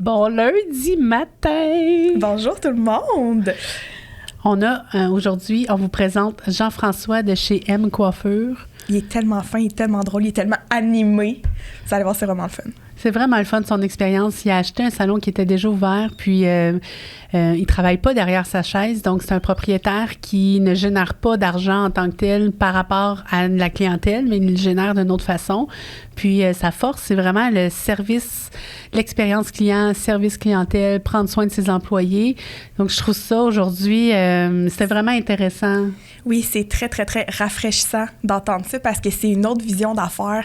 Bon lundi matin! Bonjour tout le monde! On a aujourd'hui, on vous présente Jean-François de chez M Coiffure. Il est tellement fin, il est tellement drôle, il est tellement animé. Vous allez voir, c'est vraiment le fun. C'est vraiment le fun de son expérience. Il a acheté un salon qui était déjà ouvert, puis il travaille pas derrière sa chaise. Donc, c'est un propriétaire qui ne génère pas d'argent en tant que tel par rapport à la clientèle, mais il le génère d'une autre façon. Puis, sa force, c'est vraiment le service, l'expérience client, service clientèle, prendre soin de ses employés. Donc, je trouve ça aujourd'hui, c'était vraiment intéressant. Oui, c'est très, très, très rafraîchissant d'entendre ça parce que c'est une autre vision d'affaires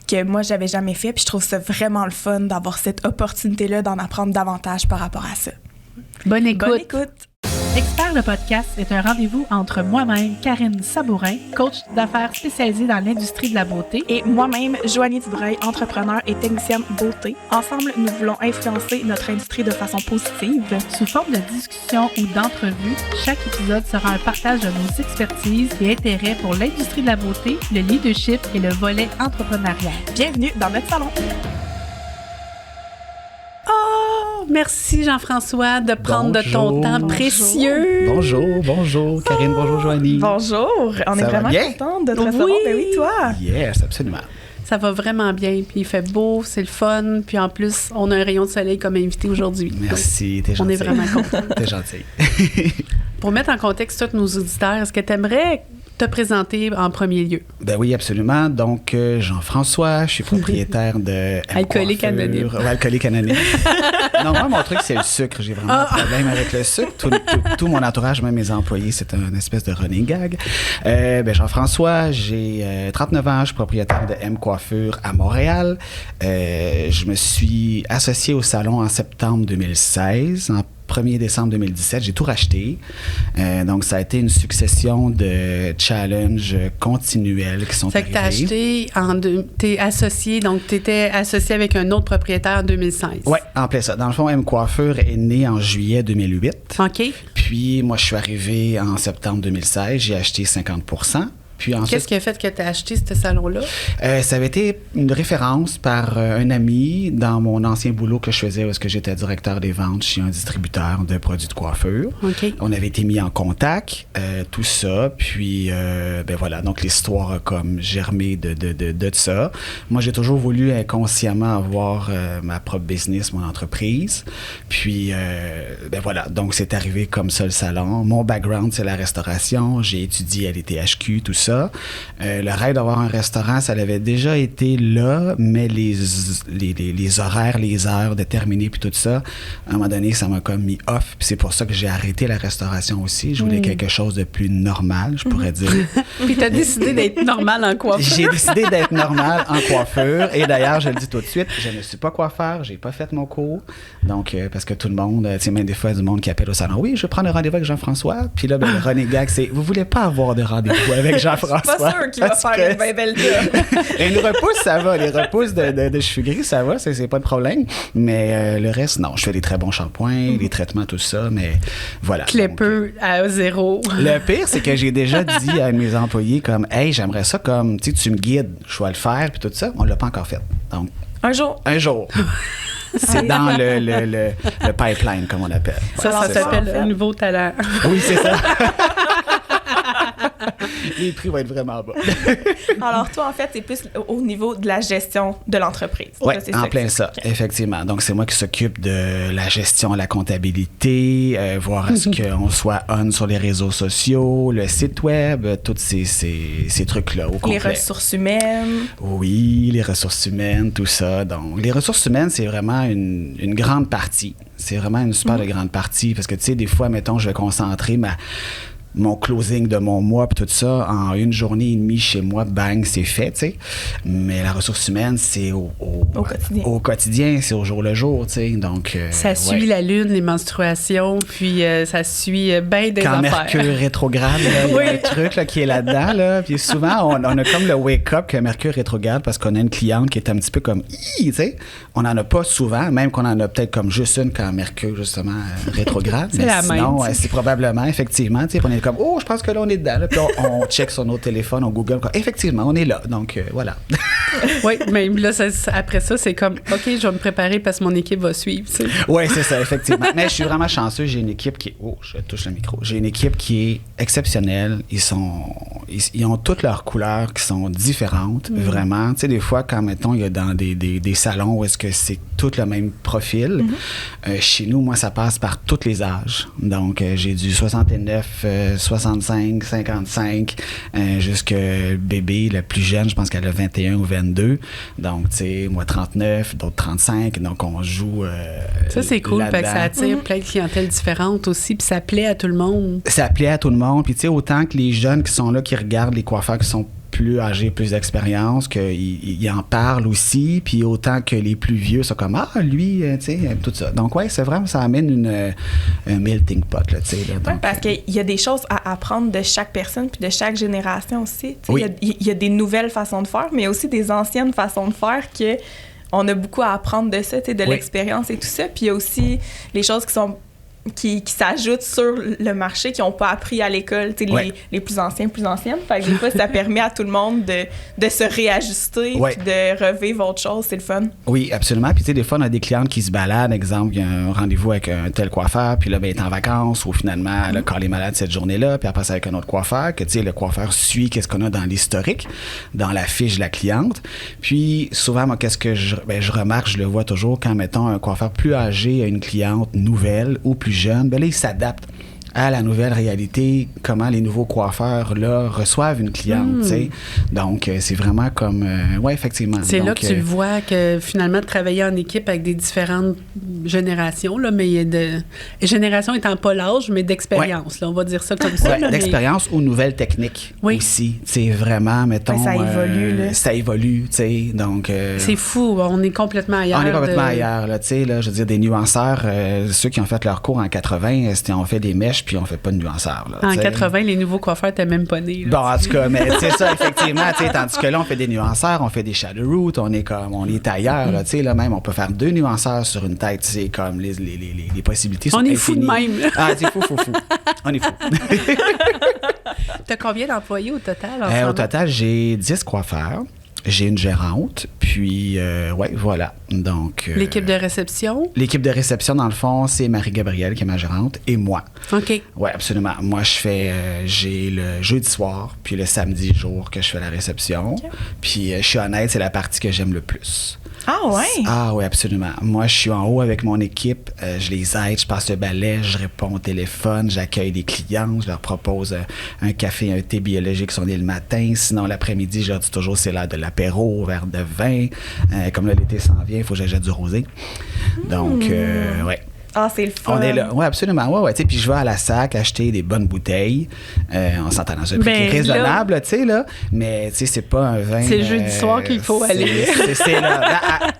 que moi, j'avais jamais fait. Puis je trouve ça vraiment le fun d'avoir cette opportunité-là d'en apprendre davantage par rapport à ça. Bonne écoute. Bonne écoute. Expert le podcast est un rendez-vous entre moi-même, Karine Sabourin, coach d'affaires spécialisée dans l'industrie de la beauté, et moi-même, Joanie Dubreuil, entrepreneur et technicienne beauté. Ensemble, nous voulons influencer notre industrie de façon positive. Sous forme de discussion ou d'entrevue, chaque épisode sera un partage de nos expertises et intérêts pour l'industrie de la beauté, le leadership et le volet entrepreneurial. Bienvenue dans notre salon. Merci Jean-François de prendre de ton temps précieux. Bonjour. Karine, bonjour Joanie. Bonjour. On est vraiment contents de te recevoir. Ben oui, toi. Yes, absolument. Ça va vraiment bien. Puis il fait beau, c'est le fun. Puis en plus, on a un rayon de soleil comme invité aujourd'hui. Merci, t'es gentil. On est vraiment contents. T'es gentil. Pour mettre en contexte tous nos auditeurs, est-ce que tu aimerais te présenter en premier lieu? Ben oui, absolument. Donc, Jean-François, je suis propriétaire de Alcoolique anonyme. Ouais, alcoolique anonyme. Non, moi, mon truc, c'est le sucre. J'ai vraiment un problème avec le sucre. Tout mon entourage, même mes employés, c'est un espèce de running gag. Jean-François, j'ai 39 ans, je suis propriétaire de M Coiffure à Montréal. Je me suis associé au salon en septembre 2016. En 1er décembre 2017, j'ai tout racheté. Donc, ça a été une succession de challenges continuels qui sont arrivés. C'est que t'as acheté, t'es associé, donc t'étais associé avec un autre propriétaire en 2016. Oui, en plein ça. Dans le fond, M Coiffure est né en juillet 2008. OK. Puis, moi, je suis arrivé en septembre 2016. J'ai acheté 50%. Puis ensuite, qu'est-ce qui a fait que tu as acheté ce salon-là? Ça avait été une référence par un ami dans mon ancien boulot que je faisais, parce que j'étais directeur des ventes chez un distributeur de produits de coiffure. Okay. On avait été mis en contact, tout ça. Puis, voilà, donc l'histoire a comme germé de ça. Moi, j'ai toujours voulu inconsciemment avoir ma propre business, mon entreprise. Puis, voilà, donc c'est arrivé comme ça le salon. Mon background, c'est la restauration. J'ai étudié à l'ETHQ, tout ça. Le rêve d'avoir un restaurant, ça l'avait déjà été là, mais les horaires, les heures déterminées, puis tout ça, à un moment donné, ça m'a comme mis off. Puis c'est pour ça que j'ai arrêté la restauration aussi. Je voulais quelque chose de plus normal, je pourrais dire. Puis t'as décidé d'être normal en coiffure. J'ai décidé d'être normal en coiffure. Et d'ailleurs, je le dis tout de suite, je ne suis pas coiffeur, j'ai pas fait mon cours. Donc, parce que tout le monde, tu sais, même des fois, du monde qui appelle au salon, oui, je vais prendre un rendez-vous avec Jean-François. Puis là, le running gag, c'est, vous voulez pas avoir de rendez-vous avec Jean-François? Je suis pas sûre qu'il va faire une bien belle job. Une repousse, ça va. Les repousses de cheveux gris, ça va. C'est pas de problème. Mais le reste, non. Je fais des très bons shampoings, des traitements, tout ça. Mais voilà. Clipper à zéro. Le pire, c'est que j'ai déjà dit à mes employés comme, hey, j'aimerais ça comme, tu me guides, je vais le faire, puis tout ça. On l'a pas encore fait. Donc, un jour. C'est dans le pipeline, comme on appelle. Ça s'appelle un nouveau talent. Oui, c'est ça. Les prix vont être vraiment bas. Alors, toi, en fait, c'est plus au niveau de la gestion de l'entreprise. Oui, en plein ça, effectivement. Donc, c'est moi qui s'occupe de la gestion, la comptabilité, voir à ce qu'on soit on sur les réseaux sociaux, le site web, tous ces trucs-là au complet. Les ressources humaines. Oui, les ressources humaines, tout ça. Donc, les ressources humaines, c'est vraiment une grande partie. C'est vraiment une super de grande partie parce que, tu sais, des fois, mettons, je vais concentrer mon closing de mon mois puis tout ça en une journée et demie chez moi, bang, c'est fait, tu sais. Mais la ressource humaine, c'est au quotidien. Au quotidien, c'est au jour le jour, tu sais. Donc, ça suit la lune, les menstruations, puis ça suit bien des quand affaires. Mercure rétrograde, il y a un truc là, qui est là-dedans, là. Puis souvent, on a comme le wake-up que Mercure rétrograde parce qu'on a une cliente qui est un petit peu comme, tu sais. On n'en a pas souvent, même qu'on en a peut-être comme juste une quand Mercure, justement, rétrograde. C'est mais la sinon, même. c'est probablement, effectivement, tu sais, on est comme, oh, je pense que là, on est dedans. Là. Puis on check sur nos téléphones, on Google. Effectivement, on est là. Donc, voilà. Oui, mais là, après ça, c'est comme, OK, je vais me préparer parce que mon équipe va suivre. Oui, c'est ça, effectivement. Mais je suis vraiment chanceux. J'ai une équipe qui est... Oh, je touche le micro. J'ai une équipe qui est exceptionnelle. Ils ont toutes leurs couleurs qui sont différentes, vraiment. Tu sais, des fois, quand, mettons, il y a dans des salons où est-ce que c'est tout le même profil, chez nous, moi, ça passe par tous les âges. Donc, j'ai du 69, 65, 55, jusque bébé, la plus jeune, je pense qu'elle a 21 ou 22. Donc, tu sais, moi, 39, d'autres 35. Donc, on joue ça, c'est cool, parce que ça attire plein de clientèles différentes aussi, puis ça plaît à tout le monde. Ça plaît à tout le monde. Puis, tu sais, autant que les jeunes qui sont là, qui regardent les coiffeurs qui sont plus âgés, plus d'expérience, qu'ils en parlent aussi, puis autant que les plus vieux sont comme, ah, lui, tu sais, tout ça. Donc, ouais, c'est vraiment, ça amène un melting pot, là, tu sais. Oui, parce qu'il y a des choses à apprendre de chaque personne, puis de chaque génération aussi. Oui. Il y a des nouvelles façons de faire, mais il y a aussi des anciennes façons de faire que on a beaucoup à apprendre de ça, de l'expérience et tout ça. Puis il y a aussi les choses qui s'ajoutent sur le marché, qui n'ont pas appris à l'école, les plus anciennes. Fait que des fois, ça permet à tout le monde de se réajuster puis de revivre autre chose. C'est le fun. Oui, absolument. Puis, tu sais, des fois, on a des clientes qui se baladent. Exemple, il y a un rendez-vous avec un tel coiffeur, puis là, ben, il est en vacances, ou finalement, le corps est malade cette journée-là, puis après, c'est avec un autre coiffeur, que, tu sais, le coiffeur suit qu'est-ce qu'on a dans l'historique, dans la fiche de la cliente. Puis, souvent, moi, qu'est-ce que je remarque, je le vois toujours, quand, mettons, un coiffeur plus âgé a une cliente nouvelle ou plus jeune, ben là, il s'adapte à la nouvelle réalité, comment les nouveaux coiffeurs, là, reçoivent une cliente, tu sais. Donc, c'est vraiment comme... oui, effectivement. C'est donc, là que tu vois que, finalement, de travailler en équipe avec des différentes générations, là, mais génération étant pas l'âge, mais d'expérience, là, on va dire ça comme ça. Oui, d'expérience ou nouvelles techniques aussi. C'est vraiment, mettons... ça évolue, là. Ça évolue, tu sais, donc... c'est fou, on est complètement ailleurs. On est complètement ailleurs, là, tu sais, là, je veux dire, des nuanceurs, ceux qui ont fait leur cours en 80, on fait des mèches, puis on fait pas de nuanceurs. Là, en 80, les nouveaux coiffeurs n'étaient même pas nés. Bon, en tout cas, mais c'est ça, effectivement. Tandis que là, on fait des nuanceurs, on fait des shadow roots, on est ailleurs. Là, là, même, on peut faire 2 nuanceurs sur une tête. C'est comme les possibilités sont infinies. On est fou de même. Là. Ah, c'est fou. On est fou. T'as combien d'employés au total? Au total, j'ai 10 coiffeurs. J'ai une gérante, puis voilà. Donc l'équipe de réception? L'équipe de réception, dans le fond, c'est Marie-Gabrielle qui est ma gérante et moi. OK. Oui, absolument. Moi, j'ai le jeudi soir, puis le samedi jour que je fais la réception. Okay. Puis je suis honnête, c'est la partie que j'aime le plus. Ah ouais? Ah oui, absolument. Moi, je suis en haut avec mon équipe, je les aide, je passe le balai, je réponds au téléphone, j'accueille des clients, je leur propose un café, un thé biologique si on est le matin. Sinon, l'après-midi, je leur dis toujours c'est l'heure de l'apéro, un verre de vin. Comme là, l'été s'en vient, il faut que j'achète du rosé. Donc, ouais. Ah, c'est le fun. On est là. Oui, absolument. Ouais. Puis je vais à la SAC acheter des bonnes bouteilles. On s'entend dans un prix qui est raisonnable, tu sais, là. Mais, tu sais, c'est pas un vin. C'est le jeudi soir qu'il faut aller. C'est là.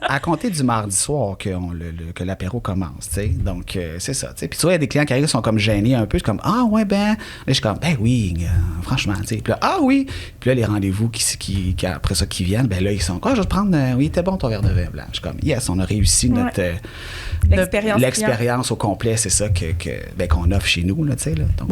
À compter du mardi soir que l'apéro commence, tu sais. Donc, c'est ça, tu sais. Puis tu vois, il y a des clients qui arrivent, sont comme gênés un peu. Je suis comme, ah, ouais, ben. Là, je suis comme, ben oui, franchement, tu sais. Puis là, ah oui. Puis là, les rendez-vous qui après ça, qui viennent, ben là, ils sont, je vais te prendre, oui, t'es bon ton verre de vin blanc. Je suis comme, yes, on a réussi notre. L'expérience au complet, c'est ça qu'on offre chez nous, là, tu sais, là. Donc,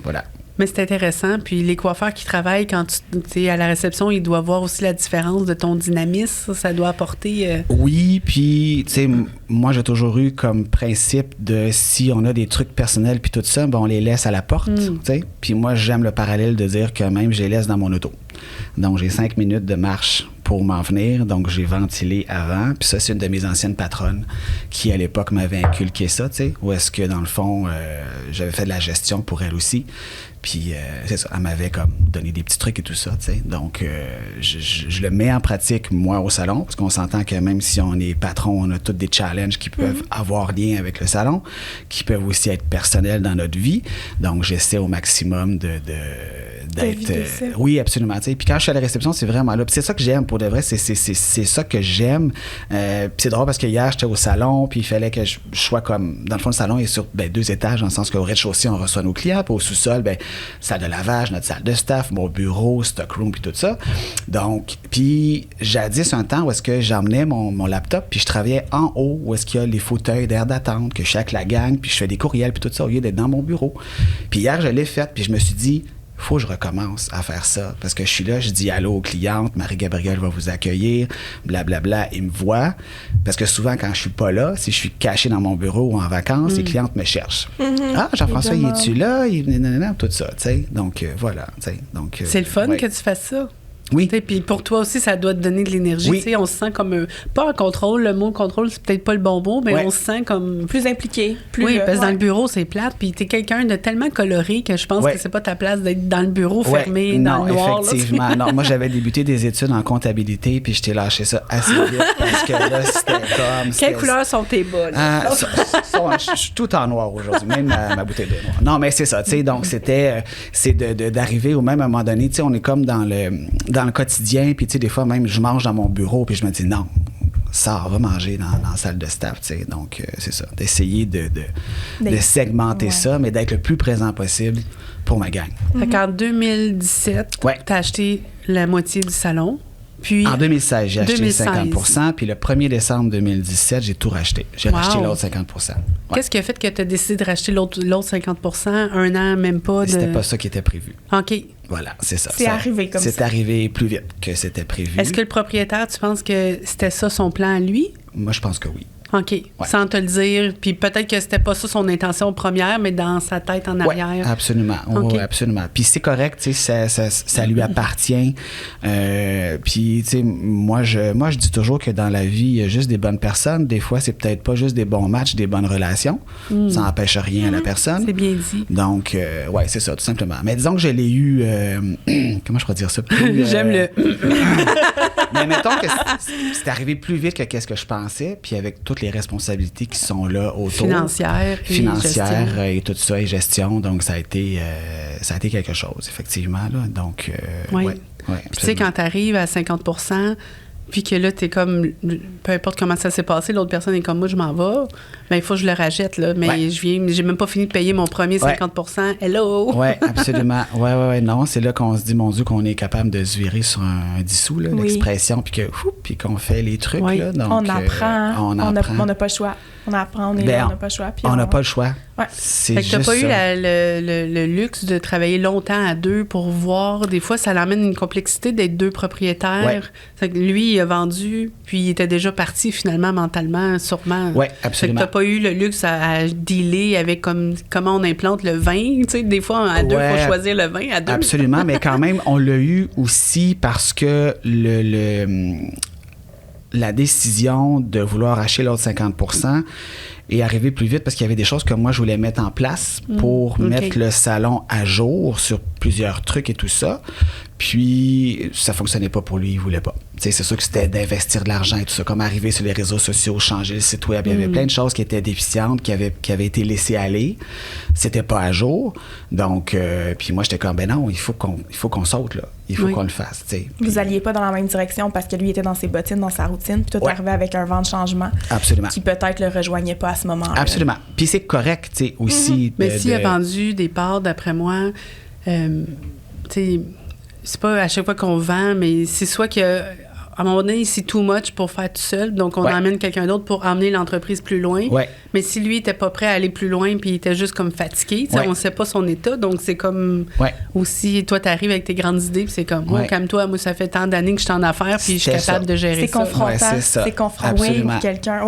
voilà. Mais c'est intéressant. Puis les coiffeurs qui travaillent quand tu es à la réception, ils doivent voir aussi la différence de ton dynamisme. Ça doit apporter... Oui, puis, tu sais, moi, j'ai toujours eu comme principe de si on a des trucs personnels puis tout ça, ben, on les laisse à la porte, tu sais. Puis moi, j'aime le parallèle de dire que même je les laisse dans mon auto. Donc, j'ai 5 minutes de marche pour m'en venir. Donc, j'ai ventilé avant. Puis ça, c'est une de mes anciennes patronnes qui, à l'époque, m'avait inculqué ça, tu sais. Où est-ce que, dans le fond, j'avais fait de la gestion pour elle aussi. Puis, c'est ça, elle m'avait comme donné des petits trucs et tout ça, tu sais. Donc, je le mets en pratique, moi, au salon, parce qu'on s'entend que même si on est patron, on a tous des challenges qui peuvent avoir lien avec le salon, qui peuvent aussi être personnels dans notre vie. Donc, j'essaie au maximum d'être... oui, absolument. T'sais. Puis quand je suis à la réception, c'est vraiment là. Puis c'est ça que j'aime, pour de vrai. C'est ça que j'aime. Puis c'est drôle parce que hier, j'étais au salon, puis il fallait que je sois comme... Dans le fond, le salon est sur 2 étages, dans le sens qu'au rez-de-chaussée, on reçoit nos clients. Puis au sous-sol, salle de lavage, notre salle de staff, mon bureau, stockroom, puis tout ça. Donc, puis jadis, un temps où est-ce que j'emmenais mon laptop, puis je travaillais en haut, où est-ce qu'il y a les fauteuils d'air d'attente, que je suis avec la gang, puis je fais des courriels, puis tout ça, au lieu d'être dans mon bureau. Puis hier, je l'ai fait, puis je me suis dit, faut que je recommence à faire ça. Parce que je suis là, je dis allô aux clientes, Marie-Gabrielle va vous accueillir, blablabla, ils me voient. Parce que souvent, quand je suis pas là, si je suis caché dans mon bureau ou en vacances, les clientes me cherchent. Ah, Jean-François, il est-tu là? Tout ça, tu sais. Donc, voilà, tu sais. Donc, c'est le fun que tu fasses ça. Oui. Puis pour toi aussi, ça doit te donner de l'énergie. Oui. On se sent comme pas en contrôle. Le mot contrôle, c'est peut-être pas le bon mot, mais on se sent comme plus impliqué. Oui, parce que dans le bureau, c'est plate. Puis t'es quelqu'un de tellement coloré que je pense que c'est pas ta place d'être dans le bureau fermé, dans le noir. Effectivement. Non, moi, j'avais débuté des études en comptabilité, puis je t'ai lâché ça assez vite parce que là, c'était comme... Quelles couleurs sont tes bas? Je suis tout en noir aujourd'hui, même ma bouteille de noir. Non, mais c'est ça, tu sais. Donc, c'est d'arriver au même moment donné, tu sais, on est comme dans le quotidien, puis tu sais, des fois même, je mange dans mon bureau, puis je me dis non, ça, on va manger dans la salle de staff, tu sais. Donc, c'est ça, d'essayer de segmenter ça, mais d'être le plus présent possible pour ma gang. Fait qu'en 2017, t'as acheté la moitié du salon. Puis, en 2016, j'ai acheté 50%, puis le 1er décembre 2017, j'ai tout racheté. J'ai racheté l'autre 50%. Qu'est-ce qui a fait que tu as décidé de racheter l'autre 50%, un an, même pas? C'était pas ça qui était prévu. OK. Voilà, c'est ça. C'est arrivé comme ça. C'est arrivé plus vite que c'était prévu. Est-ce que le propriétaire, tu penses que c'était ça son plan à lui? Moi, je pense que oui. OK. Sans te le dire. Puis peut-être que c'était pas ça son intention première, mais dans sa tête en arrière. Oui, absolument. Okay. Oui, absolument. Puis c'est correct, tu sais, ça lui appartient. Puis, tu sais, moi, je dis toujours que dans la vie, il y a juste des bonnes personnes. Des fois, c'est peut-être pas juste des bons matchs, des bonnes relations. Ça n'empêche rien à la personne. C'est bien dit. Donc, oui, c'est ça, tout simplement. Mais disons que je l'ai eu... comment je pourrais dire ça? J'aime le... Mais mettons que c'est arrivé plus vite que qu'est-ce que je pensais, puis avec toutes les responsabilités qui sont là autour. Financières et tout ça, et gestion. Donc, ça a été quelque chose, effectivement. Là. Donc, Puis tu sais, quand tu arrives à 50%, puis que là, t'es comme, peu importe comment ça s'est passé, l'autre personne est comme moi, je m'en vais, bien, il faut que je le rachète, là. Mais j'ai même pas fini de payer mon premier 50%. Hello! Oui, absolument. Oui. Non, c'est là qu'on se dit, mon Dieu, qu'on est capable de se virer sur un dissous, là, l'expression, puis qu'on fait les trucs. Là. Donc, on apprend. On n'a pas le choix. On apprend, on n'a pas le choix. On n'a pas le choix. Ouais. C'est fait que t'as juste pas eu ça. le luxe de travailler longtemps à deux pour voir. Des fois, ça l'amène une complexité d'être deux propriétaires. Fait que lui, il a vendu, puis il était déjà parti finalement mentalement, sûrement. Oui, absolument. Fait que t'as pas eu le luxe à dealer avec comment on implante le vin. Tu sais, des fois, à deux, il faut choisir le vin à deux. Absolument, mais quand même, on l'a eu aussi parce que la décision de vouloir acheter l'autre 50% est arrivée plus vite parce qu'il y avait des choses que moi, je voulais mettre en place pour mettre le salon à jour sur plusieurs trucs et tout ça. Puis, ça fonctionnait pas pour lui, il voulait pas. T'sais, c'est sûr que c'était d'investir de l'argent et tout ça, comme arriver sur les réseaux sociaux, changer le site web. Il y avait plein de choses qui étaient déficientes, qui avaient été laissées aller. C'était pas à jour. Donc, puis moi, j'étais comme, ben non, il faut qu'on saute, là. Il faut qu'on le fasse, tu sais. Vous alliez pas dans la même direction parce que lui était dans ses bottines, dans sa routine, puis toi, t'arrivais avec un vent de changement. Absolument. Qui peut-être le rejoignait pas à ce moment-là. Absolument. Puis c'est correct, tu sais, aussi. Mais s'il a vendu des parts, d'après moi, tu sais, c'est pas à chaque fois qu'on vend, mais c'est soit que à un moment donné, c'est too much pour faire tout seul, donc on emmène quelqu'un d'autre pour emmener l'entreprise plus loin. Mais si lui était pas prêt à aller plus loin puis il était juste comme fatigué, on sait pas son état, donc c'est comme aussi, toi t'arrives avec tes grandes idées puis c'est comme, calme-toi, moi ça fait tant d'années que je suis en affaires puis je suis capable de gérer ça. C'est confrontant, c'est confrontant pour quelqu'un.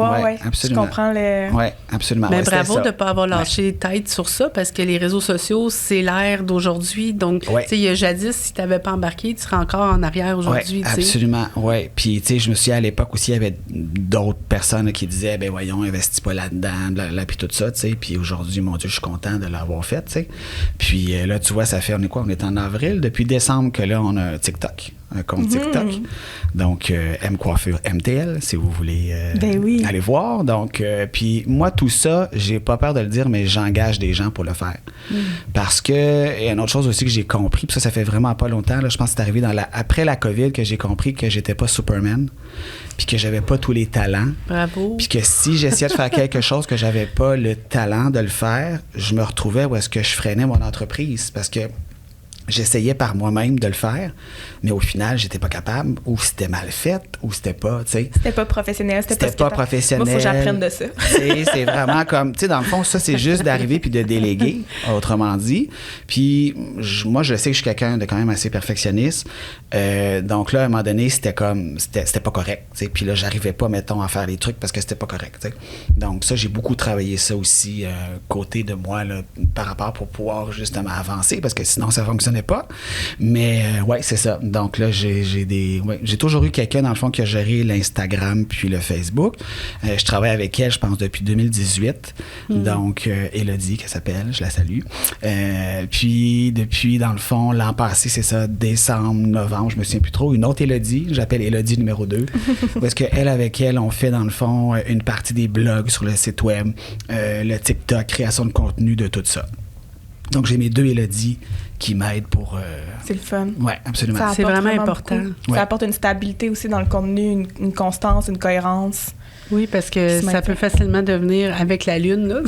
Je comprends le... Oui, absolument. Ben, Mais bravo de pas avoir lâché tête sur ça parce que les réseaux sociaux, c'est l'ère d'aujourd'hui, donc tu sais, il y a jadis, si t'avais pas embarqué, tu serais encore en arrière aujourd'hui. Absolument, oui. Puis, tu sais, je me souviens à l'époque aussi, il y avait d'autres personnes là, qui disaient, ben voyons, investis pas là-dedans, blablabla, puis tout ça, tu sais. Puis aujourd'hui, mon Dieu, je suis content de l'avoir fait, tu sais. Puis là, tu vois, ça fait, on est en avril, depuis décembre que là, on a TikTok. un compte TikTok. Donc, M Coiffure MTL, si vous voulez aller voir. Donc, puis moi, tout ça, j'ai pas peur de le dire, mais j'engage des gens pour le faire. Parce que, et une autre chose aussi que j'ai compris, puis ça fait vraiment pas longtemps, là, je pense que c'est arrivé après la COVID que j'ai compris que j'étais pas Superman, puis que j'avais pas tous les talents. Bravo. Puis que si j'essayais de faire quelque chose que j'avais pas le talent de le faire, je me retrouvais où est-ce que je freinais mon entreprise. Parce que j'essayais par moi-même de le faire, mais au final, j'étais pas capable, ou c'était mal fait, ou c'était pas, tu sais. C'était pas professionnel. C'était pas professionnel. Moi, il faut que j'apprenne de ça. C'est vraiment comme, tu sais, dans le fond, ça, c'est juste d'arriver puis de déléguer, autrement dit. Puis, moi, je sais que je suis quelqu'un de quand même assez perfectionniste. Donc là, à un moment donné, c'était pas correct, tu sais. Puis là, j'arrivais pas, mettons, à faire les trucs parce que c'était pas correct, tu sais. Donc ça, j'ai beaucoup travaillé ça aussi, côté de moi, là, par rapport pour pouvoir justement avancer, parce que sinon, ça fonctionnait pas. Mais ouais, c'est ça. Donc là, j'ai toujours eu quelqu'un, dans le fond, qui a géré l'Instagram puis le Facebook. Je travaille avec elle, je pense, depuis 2018. Donc, Élodie, qu'elle s'appelle, je la salue. Puis, depuis, dans le fond, l'an passé, c'est ça, décembre, novembre, je me souviens plus trop, une autre Élodie, j'appelle Élodie numéro 2, parce qu'elle, avec elle, on fait, dans le fond, une partie des blogs sur le site web, le TikTok, création de contenu, de tout ça. Donc, j'ai mes 2 Élodie qui m'aident pour... C'est le fun. Oui, absolument. C'est vraiment important. Ouais. Ça apporte une stabilité aussi dans le contenu, une constance, une cohérence. Oui, parce que ça peut facilement devenir avec la lune, là.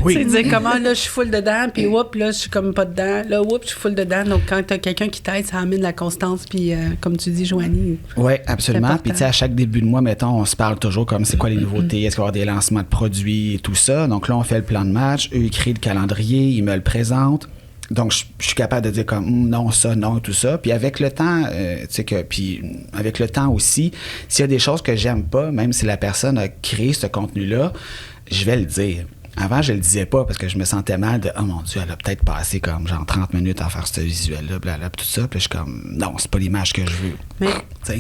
Oui. C'est dire comment, là, je suis full dedans, puis whoop, là, je suis comme pas dedans. Là, whoop, je suis full dedans. Donc, quand tu as quelqu'un qui t'aide, ça amène la constance, puis comme tu dis, Joanie. Oui, absolument. Puis, tu sais, à chaque début de mois, mettons, on se parle toujours comme c'est quoi les nouveautés, est-ce qu'il va y avoir des lancements de produits et tout ça. Donc là, on fait le plan de match. Eux, ils créent le calendrier, ils me le présentent. Donc, je suis capable de dire comme non, ça, non, tout ça. Puis avec le temps, tu sais que, puis avec le temps aussi, s'il y a des choses que j'aime pas, même si la personne a créé ce contenu-là, je vais le dire. Avant, je le disais pas parce que je me sentais mal de « Oh mon Dieu, elle a peut-être passé comme genre 30 minutes à faire ce visuel-là, blablabla, tout ça. » Puis je suis comme « Non, c'est pas l'image que je veux. » Mais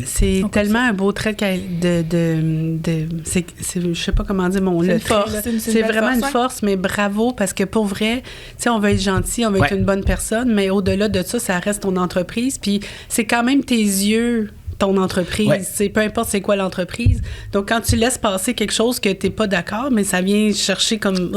c'est tellement un beau trait je sais pas comment dire mon le force. C'est vraiment une force, mais bravo, parce que pour vrai, tu sais, on veut être gentil, on veut être une bonne personne, mais au-delà de ça, ça reste ton entreprise. Puis c'est quand même tes yeux, ton entreprise, peu importe c'est quoi l'entreprise. Donc, quand tu laisses passer quelque chose que tu n'es pas d'accord, mais ça vient chercher comme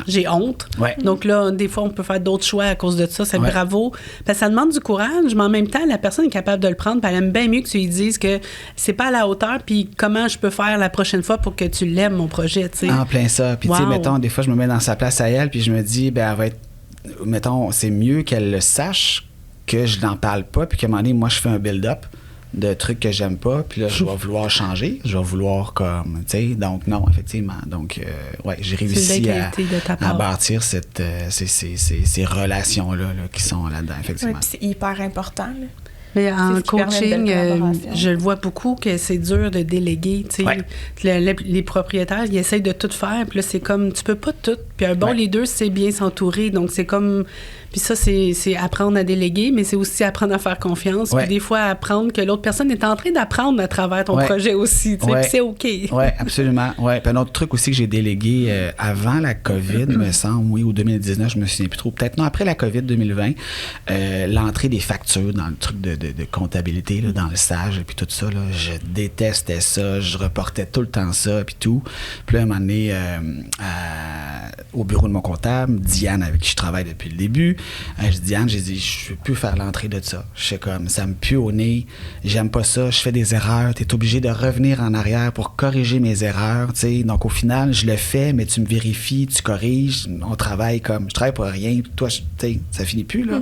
j'ai honte. Ouais. Donc là, des fois, on peut faire d'autres choix à cause de ça. C'est bravo. Parce que ça demande du courage, mais en même temps, la personne est capable de le prendre. Puis elle aime bien mieux que tu lui dises que c'est pas à la hauteur, puis comment je peux faire la prochaine fois pour que tu l'aimes, mon projet, tu sais. En plein ça. Puis, tu sais, mettons, des fois, je me mets dans sa place à elle, puis je me dis, ben elle va être... Mettons, c'est mieux qu'elle le sache que je n'en parle pas, puis qu'à un moment donné, moi, je fais un build-up de trucs que j'aime pas, puis là, je vais vouloir changer, je vais vouloir comme, tu sais, donc non, effectivement. Donc, j'ai réussi à bâtir ces relations-là là, qui sont là-dedans, effectivement. Oui, puis c'est hyper important, là. Mais en coaching, je le vois beaucoup que c'est dur de déléguer. Les propriétaires, ils essayent de tout faire. Puis là, c'est comme, tu peux pas tout. Puis un bon leader, c'est bien s'entourer. Donc, c'est comme... Puis ça, c'est apprendre à déléguer, mais c'est aussi apprendre à faire confiance. Puis des fois, apprendre que l'autre personne est en train d'apprendre à travers ton projet aussi. Puis c'est OK. Oui, absolument. Puis un autre truc aussi que j'ai délégué avant la COVID, me semble, ou 2019, je me souviens plus trop. Peut-être non, après la COVID 2020, l'entrée des factures dans le truc de comptabilité, là, dans le sage, et puis tout ça, là, je détestais ça. Je reportais tout le temps ça, puis tout. Puis là, à un moment donné, au bureau de mon comptable, Diane, avec qui je travaille depuis le début, je dis, Diane, j'ai dit, je veux plus faire l'entrée de ça. Je sais comme, ça me pue au nez, j'aime pas ça, je fais des erreurs, t'es obligé de revenir en arrière pour corriger mes erreurs, tu sais. Donc, au final, je le fais, mais tu me vérifies, tu corriges, on travaille comme, je travaille pour rien, toi, tu sais, ça finit plus, là.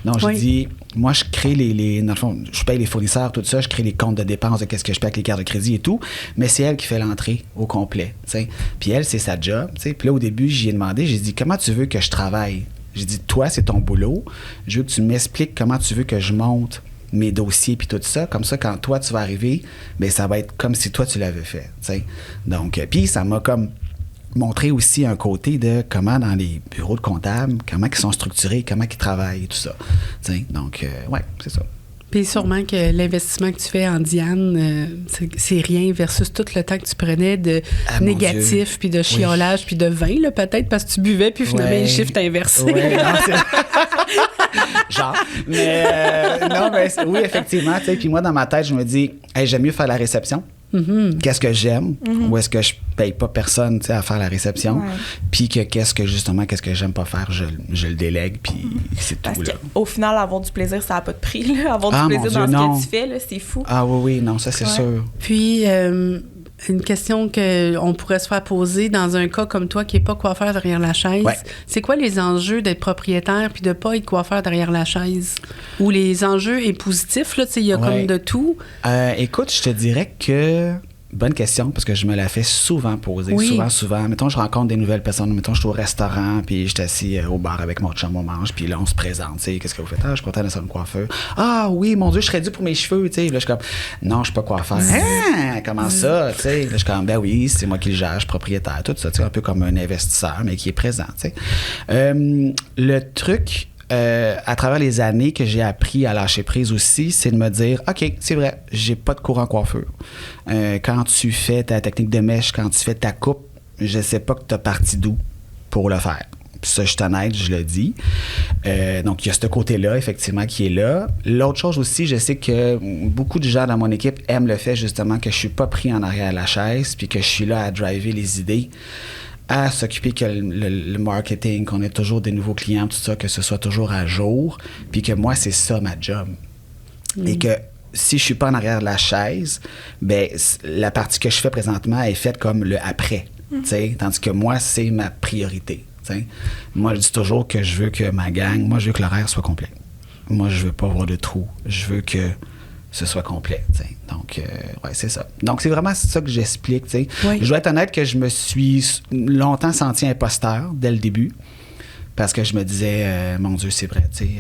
Donc, je dis, moi, je crée dans le fond, je paye les fournisseurs, tout ça, je crée les comptes de dépenses de qu'est-ce que je paye avec les cartes de crédit et tout, mais c'est elle qui fait l'entrée au complet, tu sais. Puis elle, c'est sa job, tu sais. Puis là, au début, j'y ai demandé, j'ai dit, comment tu veux que je travaille? J'ai dit, toi, c'est ton boulot. Je veux que tu m'expliques comment tu veux que je monte mes dossiers puis tout ça. Comme ça, quand toi, tu vas arriver, bien, ça va être comme si toi, tu l'avais fait. T'sais. Donc, puis ça m'a comme montré aussi un côté de comment dans les bureaux de comptables, comment ils sont structurés, comment ils travaillent et tout ça. T'sais. Donc, c'est ça. Puis sûrement que l'investissement que tu fais en Diane, c'est rien versus tout le temps que tu prenais de négatif, puis de chiolage, puis de vin, là, peut-être, parce que tu buvais, puis finalement, les chiffres t'inversés. Genre. Mais non, mais oui, effectivement. Puis moi, dans ma tête, je me dis, hey, j'aime mieux faire la réception. Qu'est-ce que j'aime ou est-ce que je paye pas personne à faire la réception, puis que qu'est-ce que j'aime pas faire, je le délègue, puis c'est parce tout. Là. Au final, avoir du plaisir, ça n'a pas de prix. Là. Avoir du plaisir dans ce que tu fais, là, c'est fou. Ah oui, non, ça c'est sûr. Puis, une question qu'on pourrait se faire poser dans un cas comme toi qui n'est pas coiffeur derrière la chaise, c'est quoi les enjeux d'être propriétaire puis de ne pas être coiffeur derrière la chaise? Ou les enjeux est positif, là, il y a comme de tout? Écoute, je te dirais que... Bonne question, parce que je me la fais souvent poser, souvent. Mettons, je rencontre des nouvelles personnes, mettons, je suis au restaurant, puis je suis assis au bar avec mon chum, on mange, puis là, on se présente, tu sais, qu'est-ce que vous faites? Ah, je suis content d'être une coiffeur. Ah oui, mon Dieu, je serais dû pour mes cheveux, tu sais. Là, je suis comme, non, je suis pas coiffeur. Ah, comment ça, tu sais? Là, je suis comme, ben oui, c'est moi qui le gère, je suis propriétaire, tout ça, tu sais, un peu comme un investisseur, mais qui est présent, tu sais. Le truc... à travers les années que j'ai appris à lâcher prise aussi, c'est de me dire, OK, c'est vrai, j'ai pas de cours en coiffure. Quand tu fais ta technique de mèche, quand tu fais ta coupe, je sais pas que tu as parti d'où pour le faire. Puis ça, je suis honnête, je le dis. Donc, il y a ce côté-là, effectivement, qui est là. L'autre chose aussi, je sais que beaucoup de gens dans mon équipe aiment le fait, justement, que je suis pas pris en arrière de la chaise, puis que je suis là à driver les idées, à s'occuper que le marketing, qu'on ait toujours des nouveaux clients, tout ça, que ce soit toujours à jour, puis que moi, c'est ça ma job. Et que si je suis pas en arrière de la chaise, ben la partie que je fais présentement est faite comme le après, t'sais, tandis que moi, c'est ma priorité. T'sais. Moi, je dis toujours que je veux que ma gang, moi, je veux que l'horaire soit complet. Moi, je veux pas avoir de trous. Je veux que ce soit complet. T'sais. Donc, c'est ça. Donc, c'est vraiment ça que j'explique. Oui. Je dois être honnête que je me suis longtemps senti imposteur dès le début. Parce que je me disais, mon Dieu, c'est vrai, tu sais.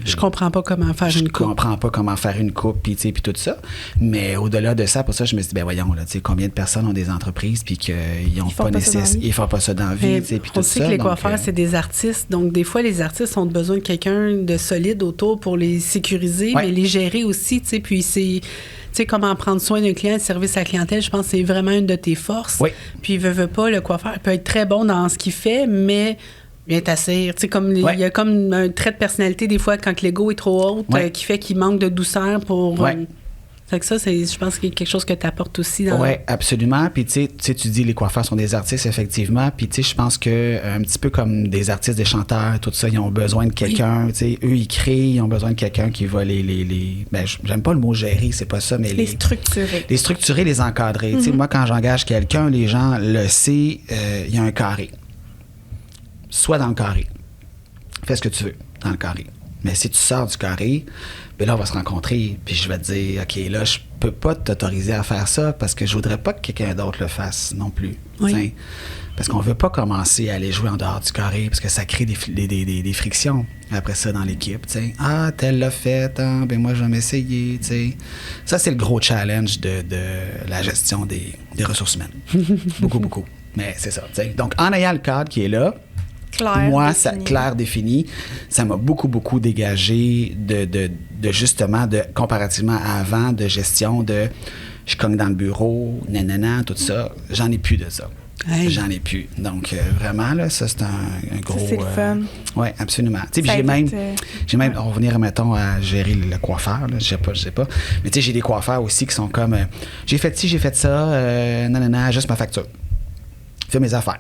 Je comprends pas comment faire une coupe. Je comprends pas comment faire une coupe, puis tout ça. Mais au-delà de ça, pour ça, je me suis dit, ben voyons, là, tu sais, combien de personnes ont des entreprises, puis qu'ils n'ont pas nécessaire. Ils font pas ça dans la vie, tu sais, puis tout ça. On sait que les coiffeurs, c'est des artistes. Donc, des fois, les artistes ont besoin de quelqu'un de solide autour pour les sécuriser, mais les gérer aussi, tu sais. Puis, c'est. Tu sais, comment prendre soin d'un client, le service à la clientèle, je pense que c'est vraiment une de tes forces. Oui. Puis, veut pas, le coiffeur peut être très bon dans ce qu'il fait, mais bien t'asseoir. Tu sais, comme il y a comme un trait de personnalité, des fois, quand l'ego est trop haut, qui fait qu'il manque de douceur pour... Fait que ça, je pense qu'il y a quelque chose que tu apportes aussi. Oui, absolument. Puis, tu sais, tu dis les coiffeurs sont des artistes, effectivement. Puis, tu sais, je pense que un petit peu comme des artistes, des chanteurs, tout ça, ils ont besoin de quelqu'un. Tu sais, eux, ils créent, ils ont besoin de quelqu'un qui va les ben, j'aime pas le mot gérer, c'est pas ça, mais les structurer. Les structurer, les encadrer. Tu sais, moi, quand j'engage quelqu'un, les gens le savent, il y a un carré. Sois dans le carré. Fais ce que tu veux dans le carré. Mais si tu sors du carré, bien là, on va se rencontrer, puis je vais te dire, OK, là, je peux pas t'autoriser à faire ça parce que je voudrais pas que quelqu'un d'autre le fasse non plus. Oui. Parce qu'on veut pas commencer à aller jouer en dehors du carré parce que ça crée des frictions après ça dans l'équipe. T'sais. Ah, tel l'a fait, hein, ben moi, je vais m'essayer. T'sais. Ça, c'est le gros challenge de la gestion des ressources humaines. Beaucoup, beaucoup. Mais c'est ça. T'sais. Donc, en ayant le cadre qui est là, clair défini, ça m'a beaucoup, beaucoup dégagé de justement, comparativement à avant, de gestion de je cogne dans le bureau, nanana, tout ça. J'en ai plus de ça. Hey. J'en ai plus. Donc, vraiment, là, ça, c'est un gros... Ça, c'est le fun. Oui, absolument. Tu sais, j'ai même, on va venir, mettons, à gérer le coiffeur, là, je sais pas. Mais tu sais, j'ai des coiffeurs aussi qui sont comme, j'ai fait ci, j'ai fait ça, nanana, juste ma facture. Fais mes affaires.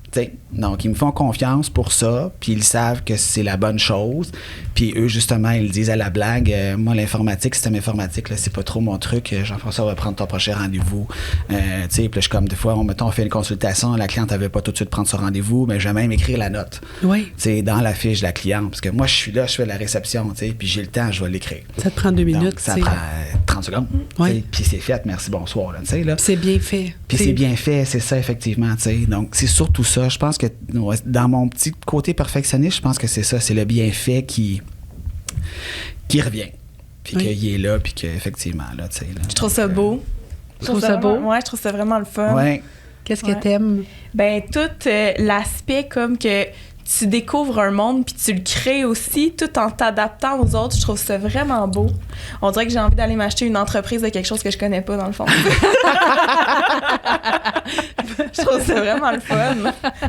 T'sais, donc, ils me font confiance pour ça, puis ils savent que c'est la bonne chose. Puis eux, justement, ils disent à la blague, moi, l'informatique, système informatique, là, c'est pas trop mon truc. Jean-François va prendre ton prochain rendez-vous. Puis je suis comme, des fois, on fait une consultation, la cliente n'avait pas tout de suite prendre son rendez-vous, mais je vais même écrire la note. Oui. Dans la fiche de la cliente. Parce que moi, je suis là, je fais la réception, puis j'ai le temps, je vais l'écrire. Ça te prend 2 minutes. Donc, ça prend 30 secondes. Oui. Puis c'est fait, merci, bonsoir. Là, là. C'est bien fait. Puis c'est bien fait, c'est ça, effectivement. Donc, c'est surtout ça. Je pense que dans mon petit côté perfectionniste, je pense que c'est ça, c'est le bienfait qui revient. Puis qu'il est là, puis qu'effectivement, là, tu sais. Je trouve ça beau. Je trouve ça beau. Ouais, je trouve ça vraiment le fun. Ouais. Qu'est-ce que t'aimes? Ben, tout l'aspect comme que tu découvres un monde puis tu le crées aussi tout en t'adaptant aux autres. Je trouve ça vraiment beau. On dirait que j'ai envie d'aller m'acheter une entreprise de quelque chose que je connais pas, dans le fond. Je trouve ça vraiment le fun.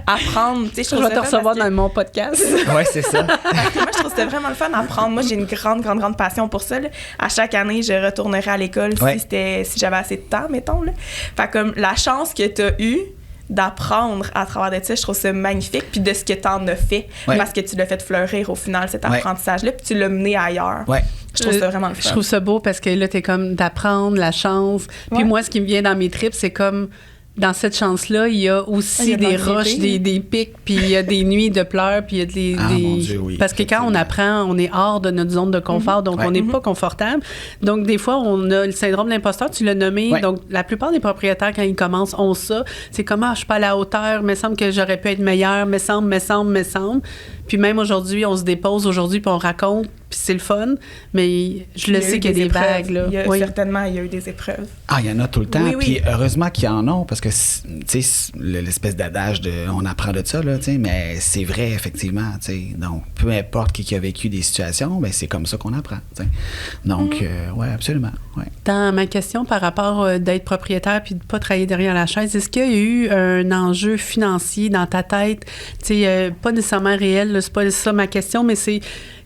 Apprendre. Je vais te recevoir dans mon podcast. Oui, c'est ça. Moi, je trouve ça vraiment le fun d'apprendre. Moi, j'ai une grande passion pour ça. Là. À chaque année, je retournerai à l'école si j'avais assez de temps, mettons. Là. Fait comme la chance que tu as eue d'apprendre à travers de ça, je trouve ça magnifique, puis de ce que tu en as fait, parce que tu l'as fait fleurir au final, cet apprentissage-là, puis tu l'as mené ailleurs. Je trouve ça vraiment le fun. Je trouve ça beau parce que là, t'es comme d'apprendre la chance. Puis moi, ce qui me vient dans mes trips, c'est comme dans cette chance-là, il y a aussi des roches, des pics, puis il y a des nuits de pleurs, puis il y a des... Mon Dieu, oui. Parce que quand on apprend, on est hors de notre zone de confort, donc on n'est pas confortable. Donc, des fois, on a le syndrome de l'imposteur, tu l'as nommé. Donc, la plupart des propriétaires, quand ils commencent, ont ça. C'est comme, je suis pas à la hauteur, me semble que j'aurais pu être meilleur, me semble. Puis même aujourd'hui, on se dépose aujourd'hui, puis on raconte, puis c'est le fun, mais je le sais qu'il y a des vagues. Là. Certainement, il y a eu des épreuves. Ah, il y en a tout le temps. Puis heureusement qu'il y en a, parce que, tu sais, l'espèce d'adage de on apprend de ça, là, tu sais, mais c'est vrai, effectivement, tu sais. Donc, peu importe qui a vécu des situations, ben c'est comme ça qu'on apprend, tu sais. Donc, oui, absolument. Ouais. Dans ma question par rapport d'être propriétaire puis de ne pas travailler derrière la chaise, est-ce qu'il y a eu un enjeu financier dans ta tête, tu sais, pas nécessairement réel, là, c'est pas ça ma question, mais c'est...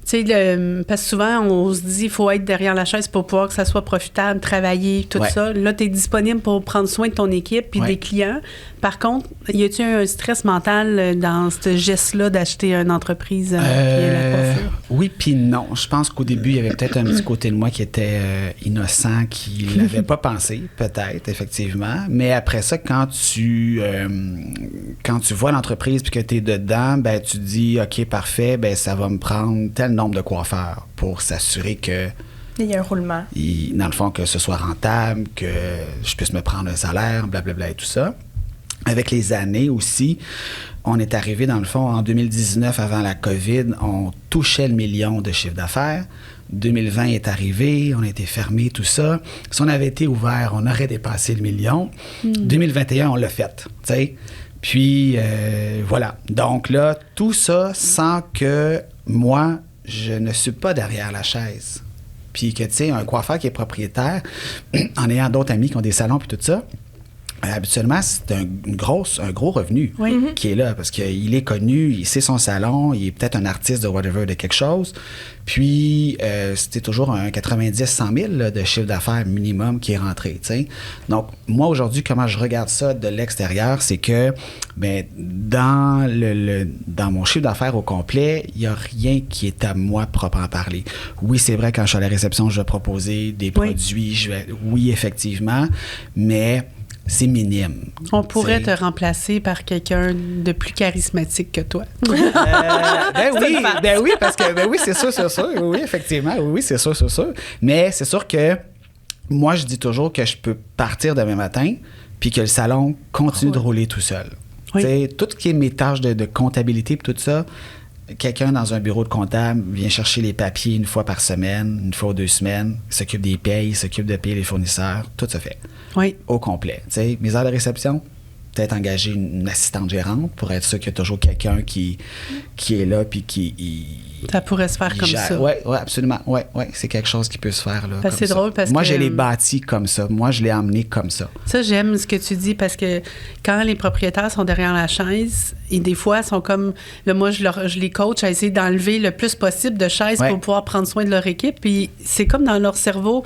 Tu sais, parce que souvent, on se dit qu'il faut être derrière la chaise pour pouvoir que ça soit profitable, travailler, tout ça. Là, tu es disponible pour prendre soin de ton équipe puis des clients. Par contre, y a-t-il un stress mental dans ce geste-là d'acheter une entreprise qui est la coiffure? Oui puis non. Je pense qu'au début, il y avait peut-être un petit côté de moi qui était innocent, qui l'avait pas pensé, peut-être, effectivement. Mais après ça, quand tu vois l'entreprise puis que tu es dedans, ben tu te dis, OK, parfait, ben ça va me prendre tel nombre de coiffeurs pour s'assurer que il y a un roulement. Dans le fond, que ce soit rentable, que je puisse me prendre un salaire, blablabla et tout ça. Avec les années aussi, on est arrivé, dans le fond, en 2019, avant la COVID, on touchait le million de chiffre d'affaires. 2020 est arrivé, on a été fermé, tout ça. Si on avait été ouvert, on aurait dépassé le million. 2021, on l'a fait, tu sais. Puis, voilà. Donc là, tout ça sans que moi, je ne suis pas derrière la chaise. Puis que, tu sais, un coiffeur qui est propriétaire, en ayant d'autres amis qui ont des salons puis tout ça, habituellement, c'est un gros revenu qui est là parce qu'il est connu, il sait son salon, il est peut-être un artiste de whatever, de quelque chose. Puis, c'était toujours un 90-100 000 là, de chiffre d'affaires minimum qui est rentré, tu sais. Donc, moi, aujourd'hui, comment je regarde ça de l'extérieur, c'est que dans mon chiffre d'affaires au complet, il n'y a rien qui est à moi proprement parler. Oui, c'est vrai, quand je suis à la réception, je vais proposer des produits, oui, effectivement, mais c'est minime. On pourrait te remplacer par quelqu'un de plus charismatique que toi. Ben oui, parce que c'est sûr. Oui, effectivement, oui, c'est sûr. Mais c'est sûr que moi, je dis toujours que je peux partir demain matin puis que le salon continue de rouler tout seul. Oui. Tout ce qui est mes tâches de comptabilité et tout ça, quelqu'un dans un bureau de comptable vient chercher les papiers une fois par semaine, une fois ou 2 semaines, s'occupe des payes, s'occupe de payer les fournisseurs, tout se fait. Oui. Au complet. T'sais, mes heures de réception, peut-être engager une assistante gérante pour être sûr qu'il y a toujours quelqu'un qui est là puis qui... Ça pourrait se faire comme ça. Oui, absolument. Ouais, c'est quelque chose qui peut se faire là. C'est drôle parce que... Moi, je l'ai bâti comme ça. Moi, je l'ai emmené comme ça. Ça, j'aime ce que tu dis parce que quand les propriétaires sont derrière la chaise, et des fois, ils sont comme... Là, moi, je les coach à essayer d'enlever le plus possible de chaises pour pouvoir prendre soin de leur équipe. Puis c'est comme dans leur cerveau...